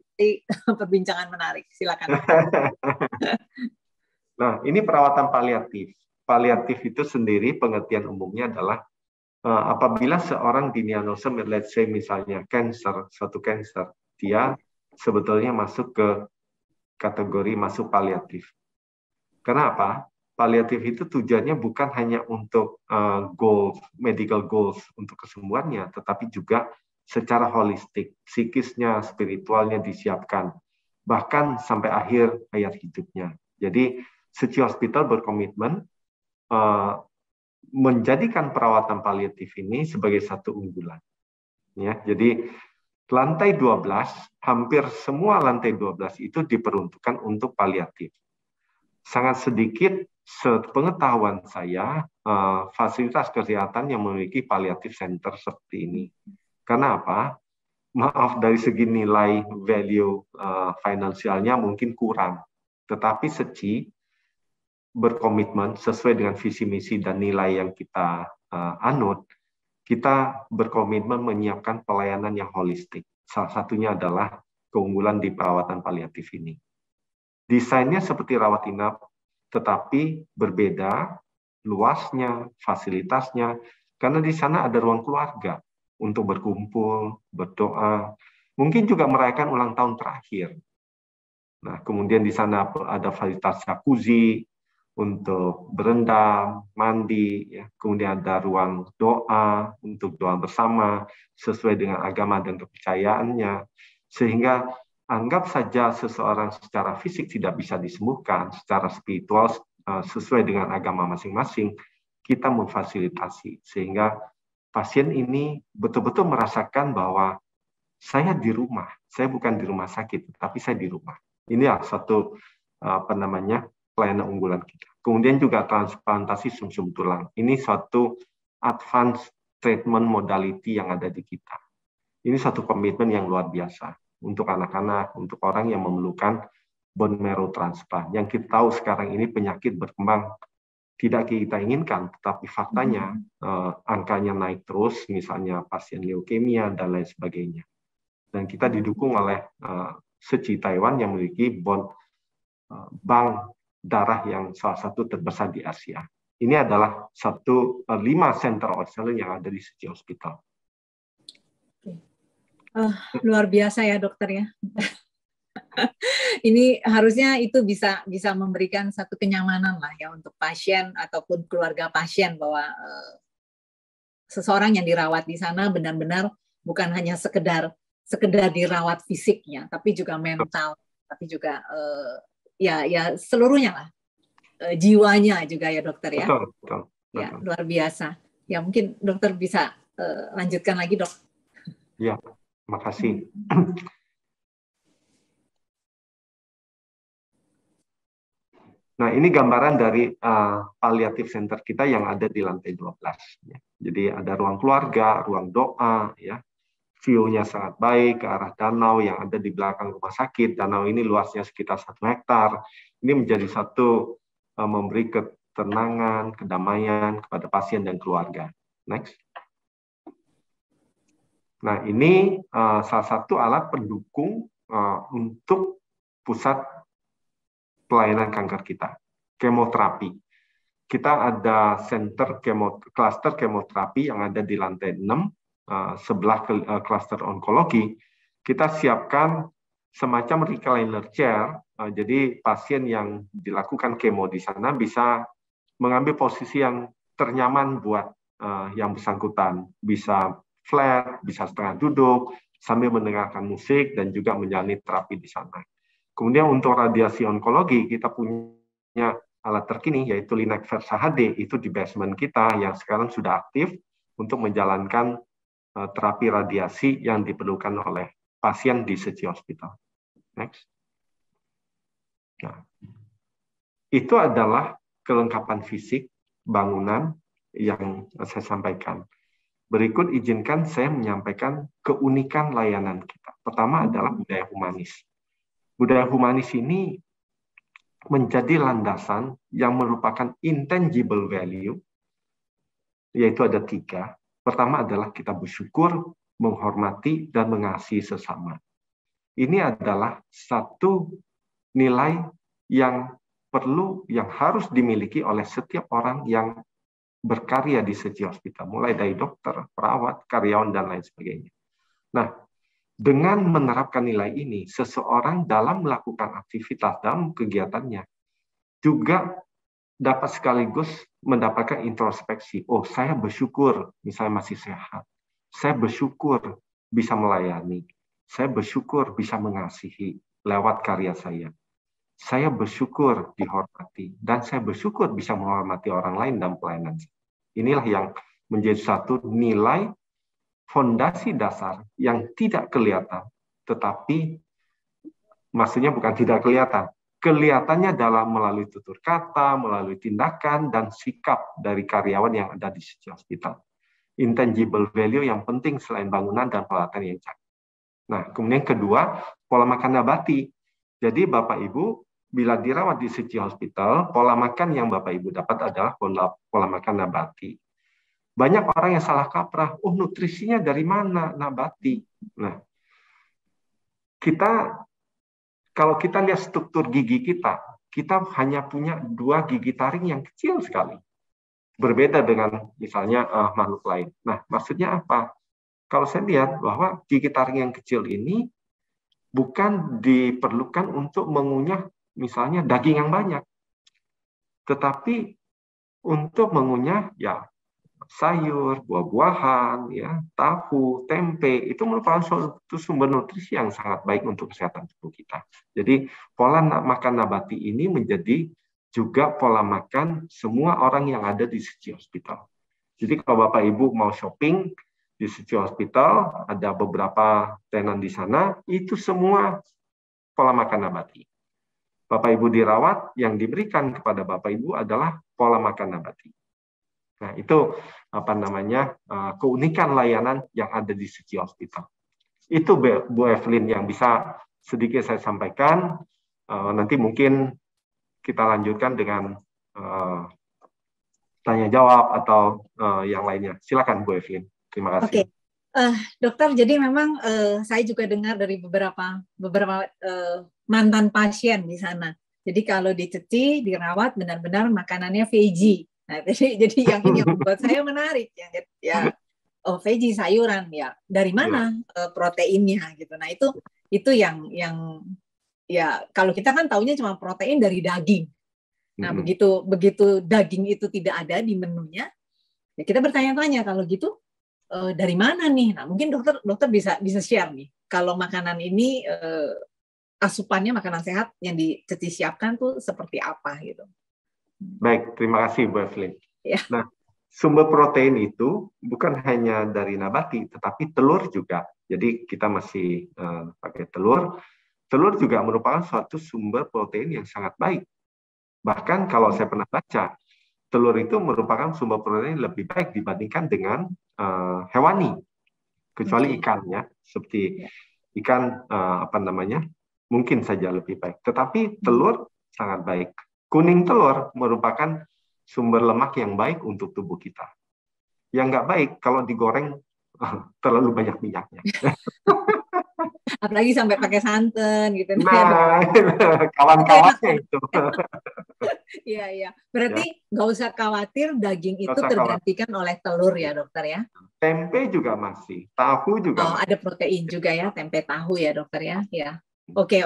Perbincangan menarik. Silakan. Nah ini perawatan paliatif. Paliatif itu sendiri pengertian umumnya adalah apabila seorang didiagnosa, let's say misalnya suatu kanker, dia sebetulnya masuk ke kategori masuk paliatif. Kenapa? Paliatif itu tujuannya bukan hanya untuk medical goals untuk kesembuhannya, tetapi juga secara holistik, psikisnya, spiritualnya disiapkan, bahkan sampai akhir hayat hidupnya. Jadi Suci Hospital berkomitmen menjadikan perawatan paliatif ini sebagai satu unggulan. Ya, jadi lantai 12, hampir semua lantai 12 itu diperuntukkan untuk paliatif. Sangat sedikit sepengetahuan saya fasilitas kesehatan yang memiliki paliatif center seperti ini. Karena apa? Maaf, dari segi nilai value finansialnya mungkin kurang. Tetapi Suci berkomitmen sesuai dengan visi misi dan nilai yang kita anut, kita berkomitmen menyiapkan pelayanan yang holistik. Salah satunya adalah keunggulan di perawatan paliatif ini. Desainnya seperti rawat inap, tetapi berbeda luasnya, fasilitasnya, karena di sana ada ruang keluarga untuk berkumpul, berdoa, mungkin juga merayakan ulang tahun terakhir. Nah, kemudian di sana ada fasilitas jacuzzi untuk berendam, mandi, ya. Kemudian ada ruang doa untuk doa bersama sesuai dengan agama dan kepercayaannya. Sehingga anggap saja seseorang secara fisik tidak bisa disembuhkan, secara spiritual sesuai dengan agama masing-masing, kita memfasilitasi sehingga pasien ini betul-betul merasakan bahwa saya di rumah, saya bukan di rumah sakit, tapi saya di rumah. Ini satu pelayanan unggulan kita. Kemudian juga transplantasi sumsum tulang. Ini suatu advanced treatment modality yang ada di kita. Ini satu komitmen yang luar biasa untuk anak-anak, untuk orang yang memerlukan bone marrow transplant. Yang kita tahu sekarang ini penyakit berkembang tidak kita inginkan, tetapi faktanya angkanya naik terus, misalnya pasien leukemia dan lain sebagainya. Dan kita didukung oleh SECI Taiwan yang memiliki bank darah yang salah satu terbesar di Asia. Ini adalah 5 center of excellence yang ada di SECI Hospital. Luar biasa ya dokter ya. Ini harusnya itu bisa memberikan satu kenyamanan lah ya untuk pasien ataupun keluarga pasien bahwa seseorang yang dirawat di sana benar-benar bukan hanya sekedar dirawat fisiknya, tapi juga mental, tapi juga ya seluruhnya lah, jiwanya juga ya dokter ya. Betul. Ya luar biasa. Ya mungkin dokter bisa lanjutkan lagi dok. Ya, makasih. Nah, ini gambaran dari palliative center kita yang ada di lantai 12. Ya. Jadi ada ruang keluarga, ruang doa, ya. View-nya sangat baik ke arah danau yang ada di belakang rumah sakit. Danau ini luasnya sekitar 1 hektar. Ini menjadi satu memberi ketenangan, kedamaian kepada pasien dan keluarga. Next. Nah, ini salah satu alat pendukung untuk pusat pelayanan kanker kita, kemoterapi. Kita ada cluster kemoterapi yang ada di lantai 6, sebelah cluster onkologi. Kita siapkan semacam recliner chair, jadi pasien yang dilakukan kemo di sana bisa mengambil posisi yang ternyaman buat yang bersangkutan. Bisa flat, bisa setengah duduk, sambil mendengarkan musik dan juga menjalani terapi di sana. Kemudian untuk radiasi onkologi, kita punya alat terkini, yaitu Linac Versa HD, itu di basement kita yang sekarang sudah aktif untuk menjalankan terapi radiasi yang diperlukan oleh pasien di SECI Hospital. Next. Nah, itu adalah kelengkapan fisik bangunan yang saya sampaikan. Berikut izinkan saya menyampaikan keunikan layanan kita. Pertama adalah budaya humanis. Budaya humanis ini menjadi landasan yang merupakan intangible value, yaitu ada 3. Pertama adalah kita bersyukur, menghormati, dan mengasihi sesama. Ini adalah satu nilai yang harus dimiliki oleh setiap orang yang berkarya di SECI Hospital, mulai dari dokter, perawat, karyawan, dan lain sebagainya. Nah, dengan menerapkan nilai ini, seseorang dalam melakukan aktivitas dalam kegiatannya juga dapat sekaligus mendapatkan introspeksi. Oh, saya bersyukur misalnya masih sehat. Saya bersyukur bisa melayani. Saya bersyukur bisa mengasihi lewat karya saya. Saya bersyukur dihormati. Dan saya bersyukur bisa menghormati orang lain dalam pelayanan. Inilah yang menjadi satu nilai fondasi dasar yang tidak kelihatan. Tetapi maksudnya bukan tidak kelihatan. Kelihatannya dalam melalui tutur kata, melalui tindakan, dan sikap dari karyawan yang ada di SECI Hospital. Intangible value yang penting selain bangunan dan peralatan yang canggih. Nah, kemudian kedua, pola makan nabati. Jadi Bapak Ibu, bila dirawat di SECI Hospital, pola makan yang Bapak Ibu dapat adalah pola makan nabati. Banyak orang yang salah kaprah, oh nutrisinya dari mana nabati? Nah, kalau kita lihat struktur gigi kita hanya punya 2 gigi taring yang kecil sekali. Berbeda dengan misalnya makhluk lain. Nah, maksudnya apa? Kalau saya lihat bahwa gigi taring yang kecil ini bukan diperlukan untuk mengunyah misalnya daging yang banyak, tetapi untuk mengunyah ya sayur, buah-buahan, ya, tahu, tempe, itu merupakan suatu sumber nutrisi yang sangat baik untuk kesehatan tubuh kita. Jadi pola makan nabati ini menjadi juga pola makan semua orang yang ada di Suci Hospital. Jadi kalau Bapak Ibu mau shopping di Suci Hospital, ada beberapa tenan di sana, itu semua pola makan nabati. Bapak Ibu dirawat, yang diberikan kepada Bapak Ibu adalah pola makan nabati. Nah, itu keunikan layanan yang ada di Suci Hospital. Itu Bu Evelyn yang bisa sedikit saya sampaikan. Nanti mungkin kita lanjutkan dengan tanya jawab atau yang lainnya. Silakan Bu Evelyn. Terima kasih. Oke. Dokter, jadi memang saya juga dengar dari beberapa mantan pasien di sana. Jadi kalau di Ceci dirawat benar-benar makanannya veggie. Nah, jadi yang ini membuat saya menarik ya, veggie sayuran ya. Dari mana proteinnya gitu. Nah, itu yang ya kalau kita kan taunya cuma protein dari daging. Nah, begitu daging itu tidak ada di menunya, ya kita bertanya-tanya kalau gitu dari mana nih? Nah, mungkin dokter bisa share nih. Kalau makanan ini asupannya makanan sehat yang disiapkan tuh seperti apa gitu. Baik, terima kasih Bu Evelyn. Ya. Nah, sumber protein itu bukan hanya dari nabati, tetapi telur juga. Jadi kita masih pakai telur. Telur juga merupakan suatu sumber protein yang sangat baik. Bahkan kalau saya pernah baca, telur itu merupakan sumber protein lebih baik dibandingkan dengan hewani, kecuali ikan ya, seperti ikan mungkin saja lebih baik. Tetapi telur sangat baik. Kuning telur merupakan sumber lemak yang baik untuk tubuh kita. Yang nggak baik kalau digoreng terlalu banyak minyaknya. Apalagi sampai pakai santan gitu. Nah, kawan-kawannya itu. Iya. Berarti nggak usah khawatir daging itu tergantikan oleh telur ya dokter ya? Tempe juga masih, tahu juga masih. Ada protein juga ya, tempe tahu ya dokter ya? Ya. Oke.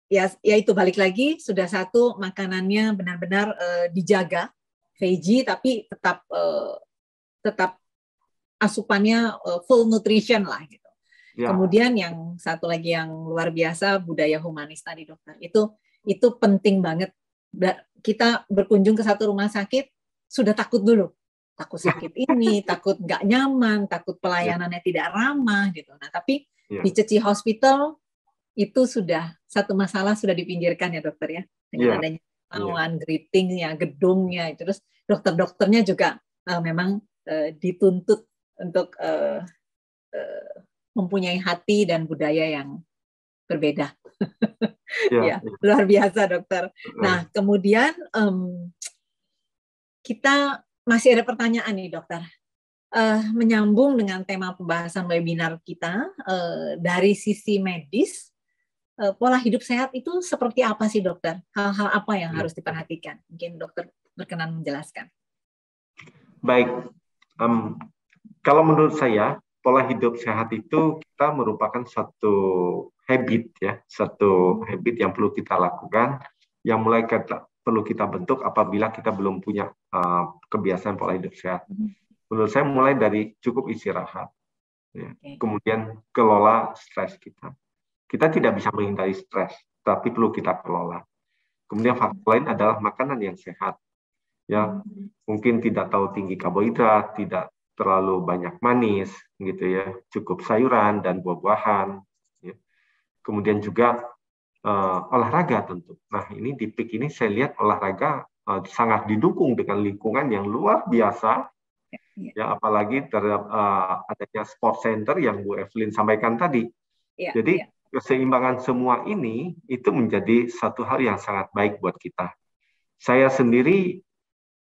Ya itu balik lagi sudah satu makanannya benar-benar dijaga veggie tapi tetap asupannya full nutrition lah gitu. Ya. Kemudian yang satu lagi yang luar biasa budaya humanis tadi dokter itu penting banget. Kita berkunjung ke satu rumah sakit sudah takut dulu, takut sakit ini, takut nggak nyaman, takut pelayanannya tidak ramah gitu. Nah tapi di Ceci Hospital itu sudah satu masalah sudah dipinggirkan ya dokter ya, dengan adanya lawan greetingnya, gedungnya, terus dokter-dokternya juga memang dituntut untuk mempunyai hati dan budaya yang berbeda. Ya, luar biasa dokter. Nah kemudian kita masih ada pertanyaan nih dokter. Menyambung dengan tema pembahasan webinar kita dari sisi medis. Pola hidup sehat itu seperti apa sih dokter? Hal-hal apa yang harus diperhatikan? Mungkin dokter berkenan menjelaskan. Baik, kalau menurut saya pola hidup sehat itu kita merupakan satu habit ya, satu habit yang perlu kita lakukan, yang mulai perlu kita bentuk apabila kita belum punya kebiasaan pola hidup sehat. Menurut saya mulai dari cukup istirahat, ya. Kemudian kelola stres kita. Kita tidak bisa menghindari stres, tapi perlu kita kelola. Kemudian faktor lain adalah makanan yang sehat. Ya, mungkin tidak terlalu tinggi karbohidrat, tidak terlalu banyak manis, gitu ya. Cukup sayuran dan buah-buahan. Ya. Kemudian juga olahraga tentu. Nah, ini di PIK ini saya lihat olahraga sangat didukung dengan lingkungan yang luar biasa. Ya, apalagi terhadap adanya sport center yang Bu Evelyn sampaikan tadi. Jadi keseimbangan semua ini itu menjadi satu hal yang sangat baik buat kita. Saya sendiri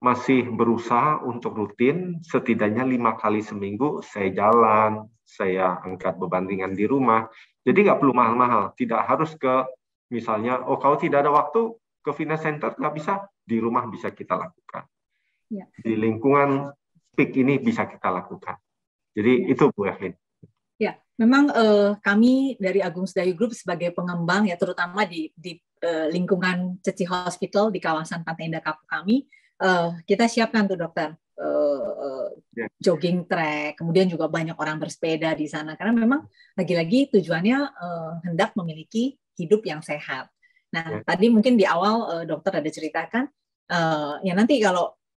masih berusaha untuk rutin setidaknya 5 kali seminggu saya jalan, saya angkat beban ringan di rumah. Jadi nggak perlu mahal-mahal, tidak harus ke misalnya, kalau tidak ada waktu ke fitness center nggak bisa, di rumah bisa kita lakukan. Di lingkungan PIK ini bisa kita lakukan. Jadi itu Bu Evelyn. Ya, memang kami dari Agung Sedayu Group sebagai pengembang ya, terutama di lingkungan Ceci Hospital di kawasan Pantai Indah Kapuk kami, kita siapkan tuh dokter jogging track, kemudian juga banyak orang bersepeda di sana karena memang lagi-lagi tujuannya hendak memiliki hidup yang sehat. Nah, tadi mungkin di awal dokter ada ceritakan ya nanti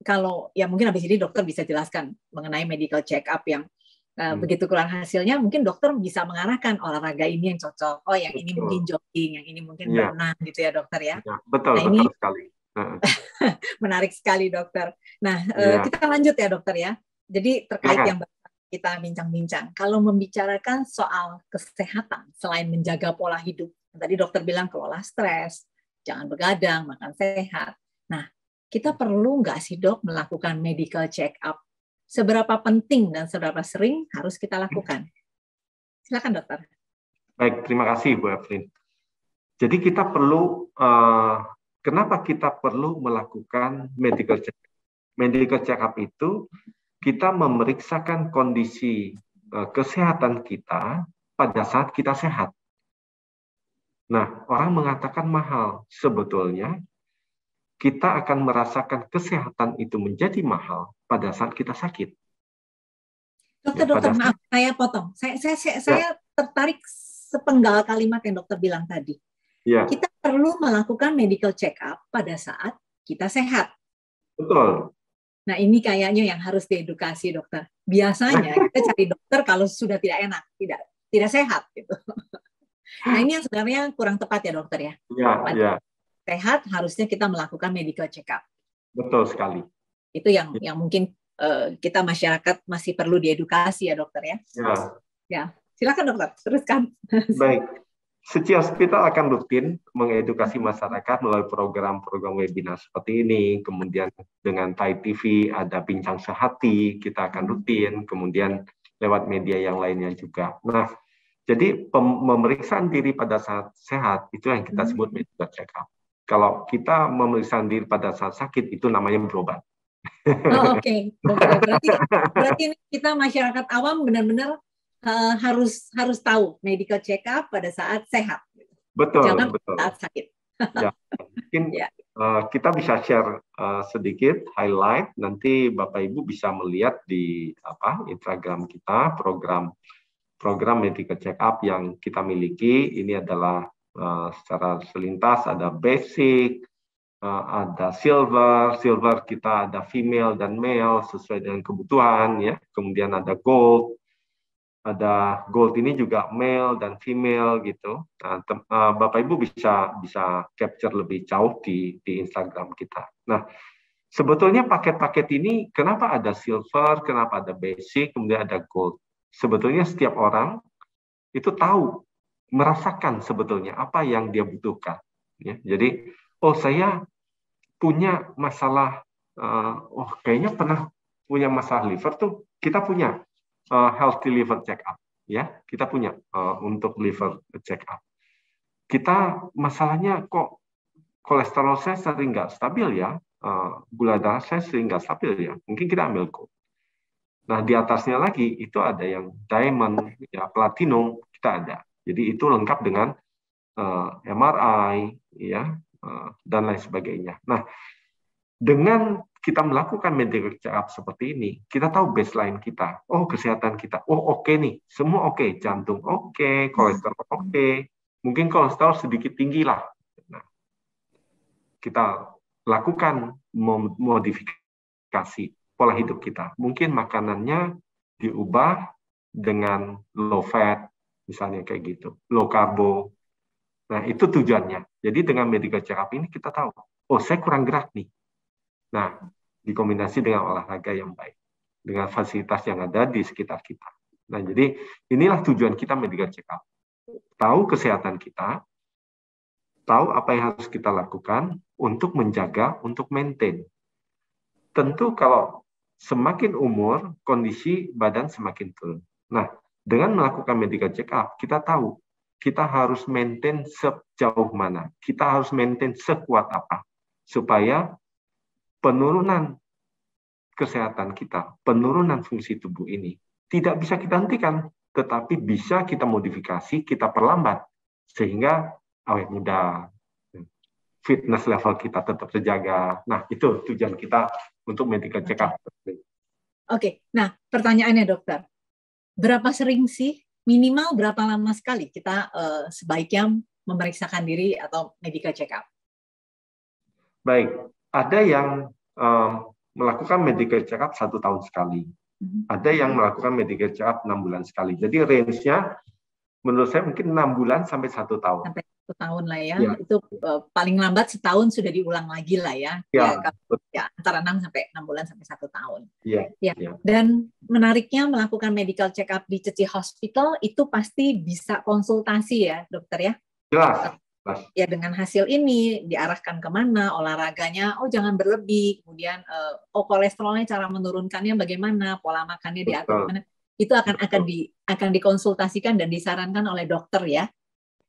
kalau ya mungkin habis ini dokter bisa jelaskan mengenai medical check up yang begitu keluar hasilnya, mungkin dokter bisa mengarahkan olahraga ini yang cocok. Oh, yang ini mungkin jogging, yang ini mungkin berenang gitu ya dokter ya. Betul, nah, betul ini sekali. Menarik sekali dokter. Nah, kita lanjut ya dokter ya. Jadi terkait yang kita bincang-bincang, kalau membicarakan soal kesehatan, selain menjaga pola hidup, tadi dokter bilang kelola stres, jangan begadang, makan sehat. Nah, kita perlu nggak sih dok melakukan medical check up? Seberapa penting dan seberapa sering harus kita lakukan? Silakan dokter. Baik, terima kasih Bu Evelyn. Jadi kita perlu, kenapa kita perlu melakukan medical check up? Medical check up itu kita memeriksakan kondisi kesehatan kita pada saat kita sehat. Nah, orang mengatakan mahal. Sebetulnya kita akan merasakan kesehatan itu menjadi mahal pada saat kita sakit. Dokter, maaf, saya potong. Saya tertarik sepenggal kalimat yang dokter bilang tadi. Ya. Kita perlu melakukan medical check up pada saat kita sehat. Betul. Nah, ini kayaknya yang harus diedukasi dokter. Biasanya kita cari dokter kalau sudah tidak enak, tidak sehat gitu. Nah, ini yang sebenarnya kurang tepat ya dokter ya. Iya. Sehat harusnya kita melakukan medical check up. Betul sekali. Itu yang mungkin kita masyarakat masih perlu diedukasi ya dokter ya. Ya, silakan dokter, teruskan. Baik. Ceci Hospital akan rutin mengedukasi masyarakat melalui program-program webinar seperti ini, kemudian dengan Thai TV ada Bincang Sehati, kita akan rutin, kemudian lewat media yang lainnya juga. Nah, jadi pemeriksaan diri pada saat sehat itu yang kita sebut medical check up. Kalau kita memeriksa diri pada saat sakit itu namanya berobat. Oh, oke. Berarti kita masyarakat awam benar-benar harus tahu medical check up pada saat sehat. Betul. Jangan betul. saat sakit. Ya, mungkin kita bisa share sedikit highlight. Nanti Bapak Ibu bisa melihat di Instagram kita program medical check up yang kita miliki. Ini adalah secara selintas ada basic, ada silver kita ada female dan male sesuai dengan kebutuhan ya. Kemudian ada gold. Ada gold ini juga male dan female gitu. Nah, Bapak Ibu bisa capture lebih jauh di Instagram kita. Nah, sebetulnya paket-paket ini kenapa ada silver, kenapa ada basic, kemudian ada gold. Sebetulnya setiap orang itu tahu, merasakan sebetulnya apa yang dia butuhkan. Ya, jadi, saya punya masalah, kayaknya pernah punya masalah liver tuh, kita punya healthy liver check up, ya kita punya untuk liver check up. Kita masalahnya kok kolesterol saya sering nggak stabil ya, gula darah saya sering nggak stabil ya, mungkin kita ambil gold. Nah di atasnya lagi itu ada yang diamond, ya platinum kita ada. Jadi itu lengkap dengan MRI, ya dan lain sebagainya. Nah dengan kita melakukan medical check up seperti ini, kita tahu baseline kita. Oh, kesehatan kita. Oh, oke nih. Semua oke. Jantung oke, kolesterol oke. Mungkin kolesterol sedikit tinggi lah. Nah, kita lakukan modifikasi pola hidup kita. Mungkin makanannya diubah dengan low fat, misalnya kayak gitu. Low karbo. Nah, itu tujuannya. Jadi dengan medical check up ini kita tahu, oh, saya kurang gerak nih. Nah, dikombinasi dengan olahraga yang baik, dengan fasilitas yang ada di sekitar kita. Nah, jadi inilah tujuan kita medical check up. Tahu kesehatan kita, tahu apa yang harus kita lakukan untuk menjaga, untuk maintain. Tentu kalau semakin umur, kondisi badan semakin turun. Nah, dengan melakukan medical check up, kita tahu kita harus maintain sejauh mana, kita harus maintain sekuat apa, supaya penurunan kesehatan kita, penurunan fungsi tubuh ini tidak bisa kita hentikan. tetapi bisa kita modifikasi, kita perlambat, sehingga awet muda, fitness level kita tetap terjaga. Nah, itu tujuan kita untuk medical check-up. Oke, nah pertanyaannya dokter, berapa sering sih, minimal berapa lama sekali kita sebaiknya memeriksakan diri atau medical check-up? Baik, ada yang melakukan medical check-up 1 tahun sekali. Ada yang melakukan medical check-up 6 bulan sekali. Jadi range-nya menurut saya mungkin 6 bulan sampai 1 tahun. Sampai 1 tahun lah ya. Itu paling lambat setahun sudah diulang lagi lah ya. Antara 6 sampai 6 bulan sampai 1 tahun. Dan menariknya melakukan medical check-up di Ceci Hospital itu pasti bisa konsultasi ya dokter ya. Jelas. Ya dengan hasil ini diarahkan kemana, olahraganya, jangan berlebih, kemudian kolesterolnya cara menurunkannya bagaimana, pola makannya diatur bagaimana, itu akan dikonsultasikan dan disarankan oleh dokter ya.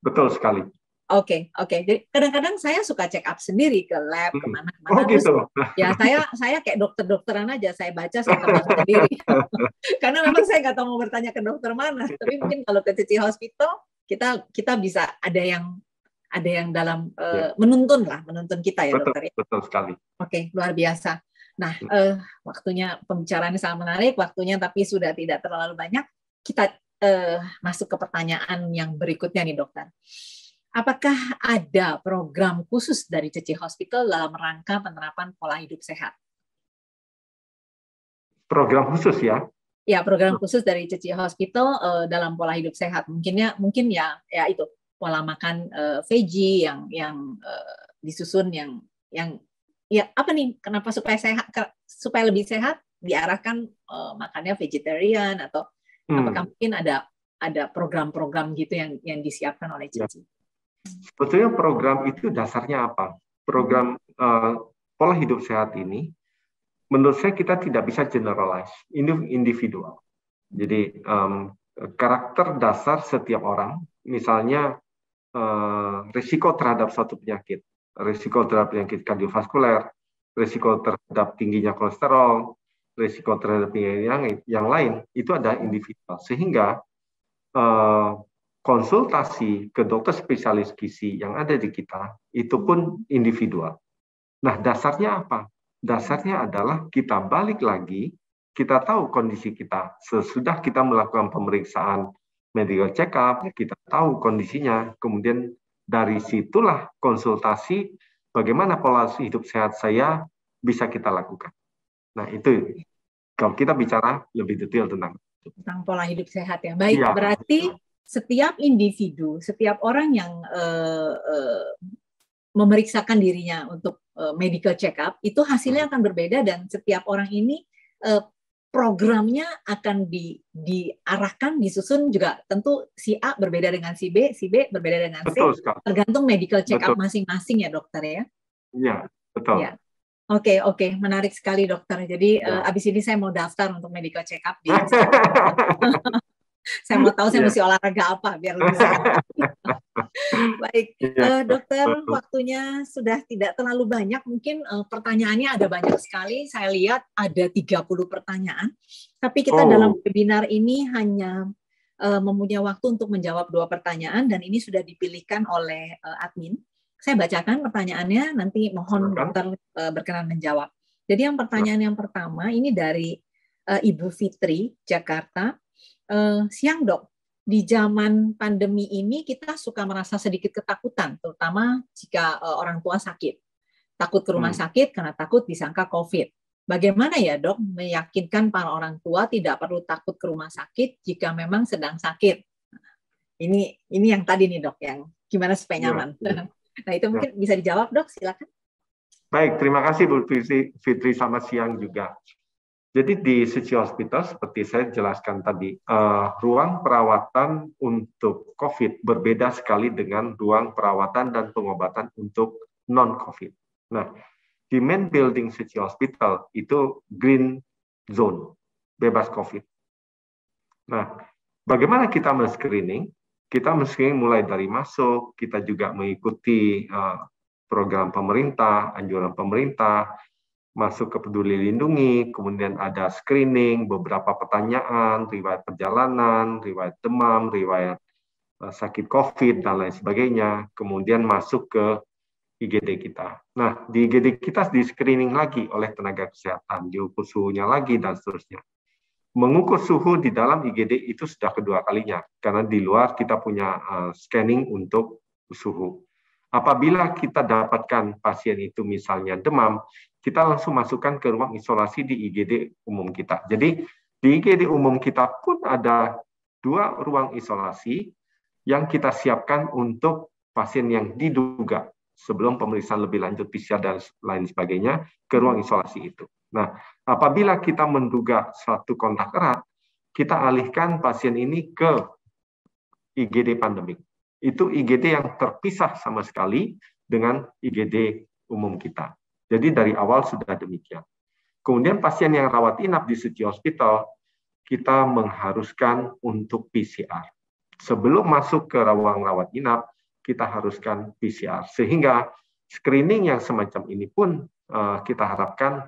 Betul sekali. Oke. Jadi kadang-kadang saya suka check up sendiri ke lab kemana-mana. Gitu. Ya saya kayak dokter-dokteran aja, saya baca saya tebak sendiri. Karena memang saya nggak tahu mau bertanya ke dokter mana. Tapi mungkin kalau ke Ceci Hospital kita bisa ada yang dalam menuntun kita ya dokter ya. Betul sekali. Oke, luar biasa. Nah, waktunya pembicaraannya sangat menarik, waktunya tapi sudah tidak terlalu banyak. Kita masuk ke pertanyaan yang berikutnya nih dokter. Apakah ada program khusus dari Ceci Hospital dalam rangka penerapan pola hidup sehat? Program khusus ya? Ya, program khusus dari Ceci Hospital dalam pola hidup sehat. Mungkin ya itu pola makan veggie yang disusun yang ya apa nih, kenapa supaya lebih sehat diarahkan makannya vegetarian, atau apakah mungkin ada program-program gitu yang disiapkan oleh Ceci? Sebetulnya program itu dasarnya apa? Program pola hidup sehat ini menurut saya kita tidak bisa generalize, individual. Jadi karakter dasar setiap orang, misalnya risiko terhadap suatu penyakit, risiko terhadap penyakit kardiovaskuler, risiko terhadap tingginya kolesterol, risiko terhadap yang lain, itu ada individual. Sehingga konsultasi ke dokter spesialis gizi yang ada di kita, itu pun individual. Nah, dasarnya apa? Dasarnya adalah kita balik lagi, kita tahu kondisi kita. Sesudah kita melakukan pemeriksaan medical check-up, kita tahu kondisinya, kemudian dari situlah konsultasi bagaimana pola hidup sehat saya bisa kita lakukan. Nah, itu kalau kita bicara lebih detail tentang pola hidup sehat ya. Baik, berarti setiap individu, setiap orang yang memeriksakan dirinya untuk medical check-up, itu hasilnya akan berbeda, dan setiap orang ini programnya akan diarahkan, disusun juga tentu si A berbeda dengan si B berbeda dengan C, tergantung medical check-up masing-masing ya dokter ya? Iya, betul. Ya. Oke, menarik sekali dokter. Jadi abis ini saya mau daftar untuk medical check-up di saya mau tahu saya mesti olahraga apa biar lebih sehat. Baik, dokter, waktunya sudah tidak terlalu banyak. Mungkin pertanyaannya ada banyak sekali. Saya lihat ada 30 pertanyaan. Tapi kita dalam webinar ini hanya mempunyai waktu untuk menjawab 2 pertanyaan, dan ini sudah dipilihkan oleh admin. Saya bacakan pertanyaannya, nanti mohon dokter berkenan menjawab. Jadi yang pertanyaan yang pertama ini dari Ibu Fitri, Jakarta. Siang dok, di zaman pandemi ini kita suka merasa sedikit ketakutan, terutama jika orang tua sakit. Takut ke rumah sakit karena takut disangka COVID. Bagaimana ya dok meyakinkan para orang tua tidak perlu takut ke rumah sakit jika memang sedang sakit? Ini yang tadi nih dok, yang gimana supaya nyaman. Nah itu mungkin bisa dijawab dok, silakan. Baik, terima kasih Bu Fitri, selamat siang juga. Jadi di Ceci Hospital, seperti saya jelaskan tadi, ruang perawatan untuk COVID berbeda sekali dengan ruang perawatan dan pengobatan untuk non-COVID. Nah, di main building Ceci Hospital itu green zone, bebas COVID. Nah, bagaimana kita men-screening? Kita men-screening mulai dari masuk, kita juga mengikuti program pemerintah, anjuran pemerintah, masuk ke Peduli Lindungi, kemudian ada screening, beberapa pertanyaan, riwayat perjalanan, riwayat demam, riwayat sakit COVID, dan lain sebagainya, kemudian masuk ke IGD kita. Nah, di IGD kita di screening lagi oleh tenaga kesehatan, diukur suhunya lagi, dan seterusnya. Mengukur suhu di dalam IGD itu sudah kedua kalinya, karena di luar kita punya scanning untuk suhu. Apabila kita dapatkan pasien itu misalnya demam, kita langsung masukkan ke ruang isolasi di IGD umum kita. Jadi di IGD umum kita pun ada 2 ruang isolasi yang kita siapkan untuk pasien yang diduga sebelum pemeriksaan lebih lanjut PCR dan lain sebagainya ke ruang isolasi itu. Nah, apabila kita menduga suatu kontak erat, kita alihkan pasien ini ke IGD pandemik. Itu IGD yang terpisah sama sekali dengan IGD umum kita. Jadi dari awal sudah demikian. Kemudian pasien yang rawat inap di Suci Hospital, kita mengharuskan untuk PCR. Sebelum masuk ke ruang rawat inap, kita haruskan PCR. Sehingga screening yang semacam ini pun kita harapkan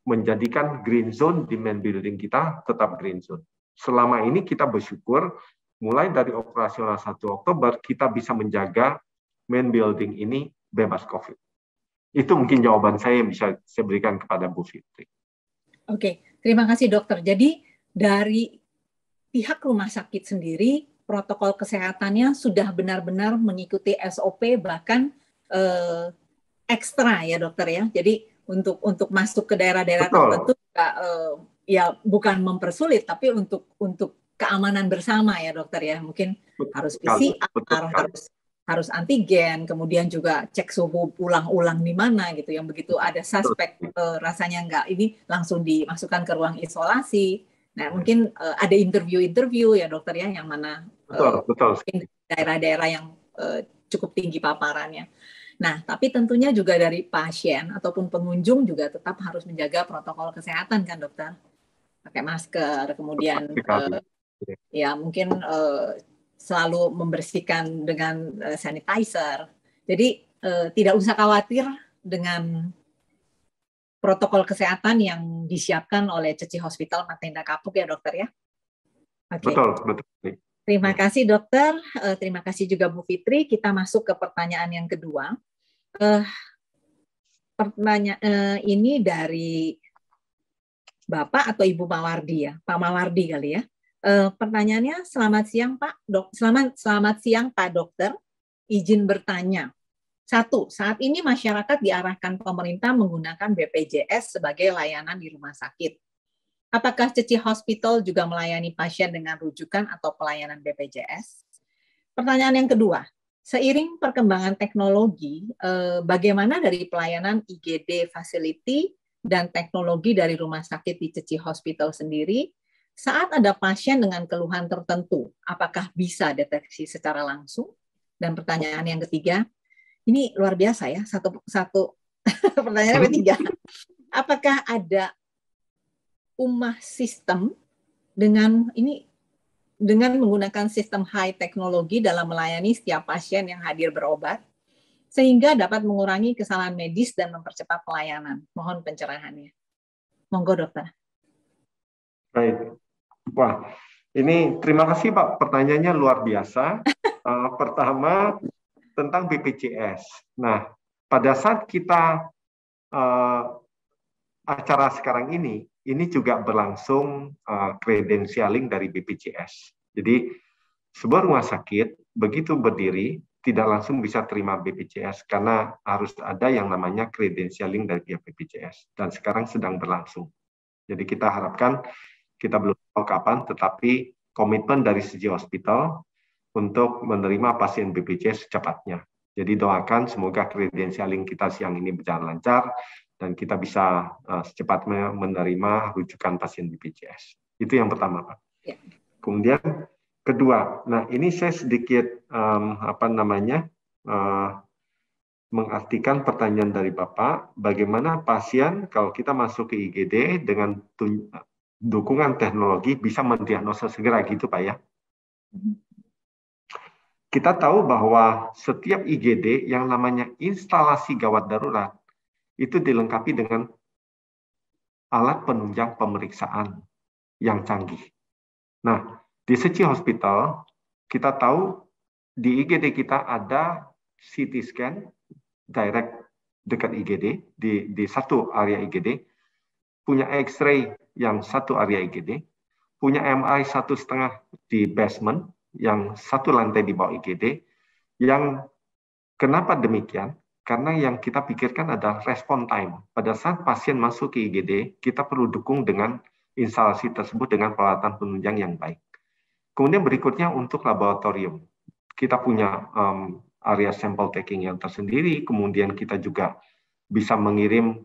menjadikan green zone di main building kita tetap green zone. Selama ini kita bersyukur, mulai dari operasional 1 Oktober, kita bisa menjaga main building ini bebas COVID. Itu mungkin jawaban saya yang bisa saya berikan kepada Bu Fitri. Oke, terima kasih dokter. Jadi dari pihak rumah sakit sendiri, protokol kesehatannya sudah benar-benar mengikuti SOP, bahkan ekstra ya dokter ya. Jadi untuk masuk ke daerah-daerah tertentu ya bukan mempersulit, tapi untuk keamanan bersama ya dokter ya. Mungkin harus PCR, harus antigen, kemudian juga cek suhu ulang-ulang di mana gitu. Yang begitu ada suspek rasanya enggak, ini langsung dimasukkan ke ruang isolasi. Nah, mungkin ada interview ya dokter ya, yang mana mungkin daerah-daerah yang cukup tinggi paparannya. Nah, tapi tentunya juga dari pasien ataupun pengunjung juga tetap harus menjaga protokol kesehatan kan dokter? Pakai masker, kemudian ya mungkin selalu membersihkan dengan sanitizer. Jadi tidak usah khawatir dengan protokol kesehatan yang disiapkan oleh Ceci Hospital Matenda Kapuk ya dokter ya. Oke. Betul. Terima kasih dokter. Terima kasih juga Bu Fitri. Kita masuk ke pertanyaan yang kedua. Pertanyaan ini dari Bapak atau Ibu Mawardi ya, Pak Mawardi kali ya. Pertanyaannya, selamat siang Pak selamat siang Pak Dokter. Izin bertanya. 1. Saat ini masyarakat diarahkan pemerintah menggunakan BPJS sebagai layanan di rumah sakit. Apakah Ceci Hospital juga melayani pasien dengan rujukan atau pelayanan BPJS? Pertanyaan yang kedua, seiring perkembangan teknologi, bagaimana dari pelayanan IGD facility dan teknologi dari rumah sakit di Ceci Hospital sendiri, saat ada pasien dengan keluhan tertentu, apakah bisa deteksi secara langsung? Dan pertanyaan yang ketiga, ini luar biasa ya, satu pertanyaan ketiga, apakah ada sistem dengan menggunakan sistem high teknologi dalam melayani setiap pasien yang hadir berobat, sehingga dapat mengurangi kesalahan medis dan mempercepat pelayanan. Mohon pencerahannya. Monggo dokter. Baik. Wah, ini terima kasih Pak, pertanyaannya luar biasa. Pertama, tentang BPJS. Nah, pada saat kita acara sekarang ini juga berlangsung credentialing dari BPJS. Jadi, sebuah rumah sakit begitu berdiri, tidak langsung bisa terima BPJS, karena harus ada yang namanya credentialing dari pihak BPJS. Dan sekarang sedang berlangsung. Jadi kita harapkan, kita belum tahu kapan, tetapi komitmen dari Suci Hospital untuk menerima pasien BPJS secepatnya. Jadi doakan semoga credentialing kita siang ini berjalan lancar dan kita bisa secepatnya menerima rujukan pasien BPJS. Itu yang pertama, Pak. Ya. Kemudian kedua, nah ini saya sedikit mengartikan pertanyaan dari Bapak, bagaimana pasien kalau kita masuk ke IGD dengan dukungan teknologi bisa mendiagnosa segera gitu Pak ya. Kita tahu bahwa setiap IGD yang namanya instalasi gawat darurat itu dilengkapi dengan alat penunjang pemeriksaan yang canggih. Nah, di Seci Hospital, kita tahu di IGD kita ada CT scan direct dekat IGD, di satu area IGD, punya X-ray yang satu area IGD, punya MRI 1,5 di basement, yang satu lantai di bawah IGD, yang kenapa demikian? Karena yang kita pikirkan adalah respon time. Pada saat pasien masuk ke IGD, kita perlu dukung dengan instalasi tersebut dengan peralatan penunjang yang baik. Kemudian berikutnya untuk laboratorium. Kita punya area sample taking yang tersendiri, kemudian kita juga bisa mengirim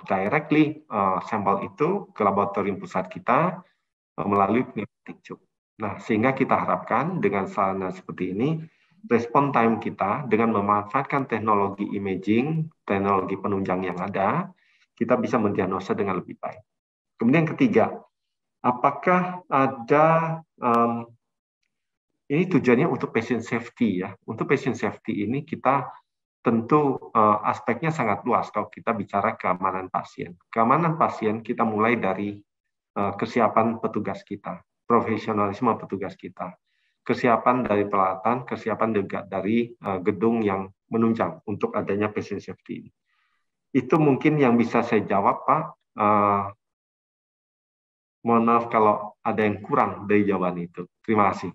directly sampel itu ke laboratorium pusat kita melalui pneumatic tube. Nah, sehingga kita harapkan dengan sarana seperti ini, respon time kita dengan memanfaatkan teknologi imaging, teknologi penunjang yang ada, kita bisa mendiagnosa dengan lebih baik. Kemudian ketiga, apakah ada, ini tujuannya untuk patient safety ya. Untuk patient safety ini kita tentu aspeknya sangat luas kalau kita bicara keamanan pasien. Keamanan pasien kita mulai dari kesiapan petugas kita, profesionalisme petugas kita, kesiapan dari peralatan, kesiapan dari gedung yang menunjang untuk adanya patient safety ini. Itu mungkin yang bisa saya jawab, Pak. Mohon maaf kalau ada yang kurang dari jawaban itu. Terima kasih.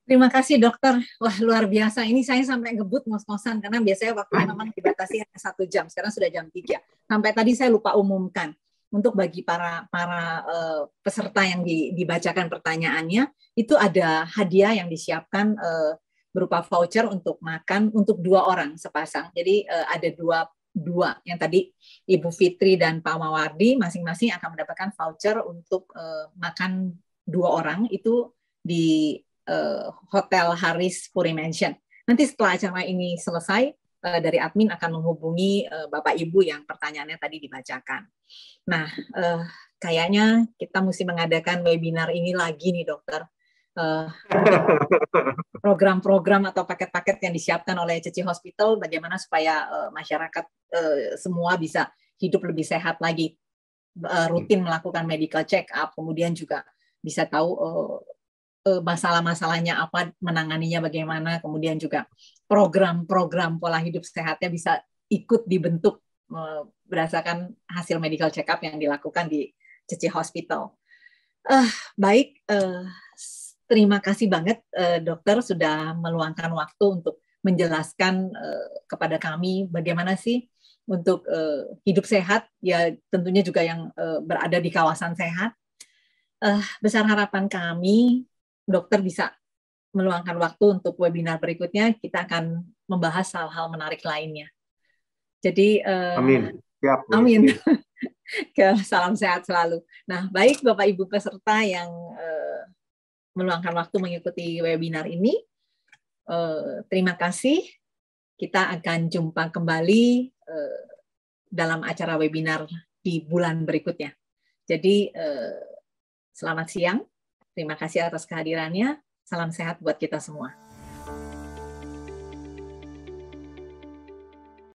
Terima kasih dokter. Wah, luar biasa. Ini saya sampai ngebut ngos-ngosan karena biasanya waktunya memang dibatasi hanya 1 jam. Sekarang sudah jam 3. Sampai tadi saya lupa umumkan. Untuk bagi para peserta yang dibacakan pertanyaannya, itu ada hadiah yang disiapkan berupa voucher untuk makan untuk 2 orang sepasang. Jadi ada dua yang tadi Ibu Fitri dan Pak Mawardi masing-masing akan mendapatkan voucher untuk makan 2 orang itu di Hotel Haris Puri Mansion. Nanti setelah acara ini selesai, dari admin akan menghubungi Bapak Ibu yang pertanyaannya tadi dibacakan. Nah, kayaknya kita mesti mengadakan webinar ini lagi nih dokter. Program-program atau paket-paket yang disiapkan oleh Ceci Hospital, bagaimana supaya masyarakat semua bisa hidup lebih sehat lagi, rutin melakukan medical check up, kemudian juga bisa tahu masalah-masalahnya apa, menanganinya bagaimana, kemudian juga program-program pola hidup sehatnya bisa ikut dibentuk berdasarkan hasil medical check up yang dilakukan di Ceci Hospital. Baik, terima kasih banget dokter sudah meluangkan waktu untuk menjelaskan kepada kami bagaimana sih untuk hidup sehat, ya tentunya juga yang berada di kawasan sehat. Besar harapan kami dokter bisa meluangkan waktu untuk webinar berikutnya, kita akan membahas hal-hal menarik lainnya. Jadi, amin. Siap, amin. Salam sehat selalu. Nah, baik Bapak Ibu peserta yang meluangkan waktu mengikuti webinar ini, terima kasih. Kita akan jumpa kembali dalam acara webinar di bulan berikutnya. Jadi, selamat siang. Terima kasih atas kehadirannya. Salam sehat buat kita semua.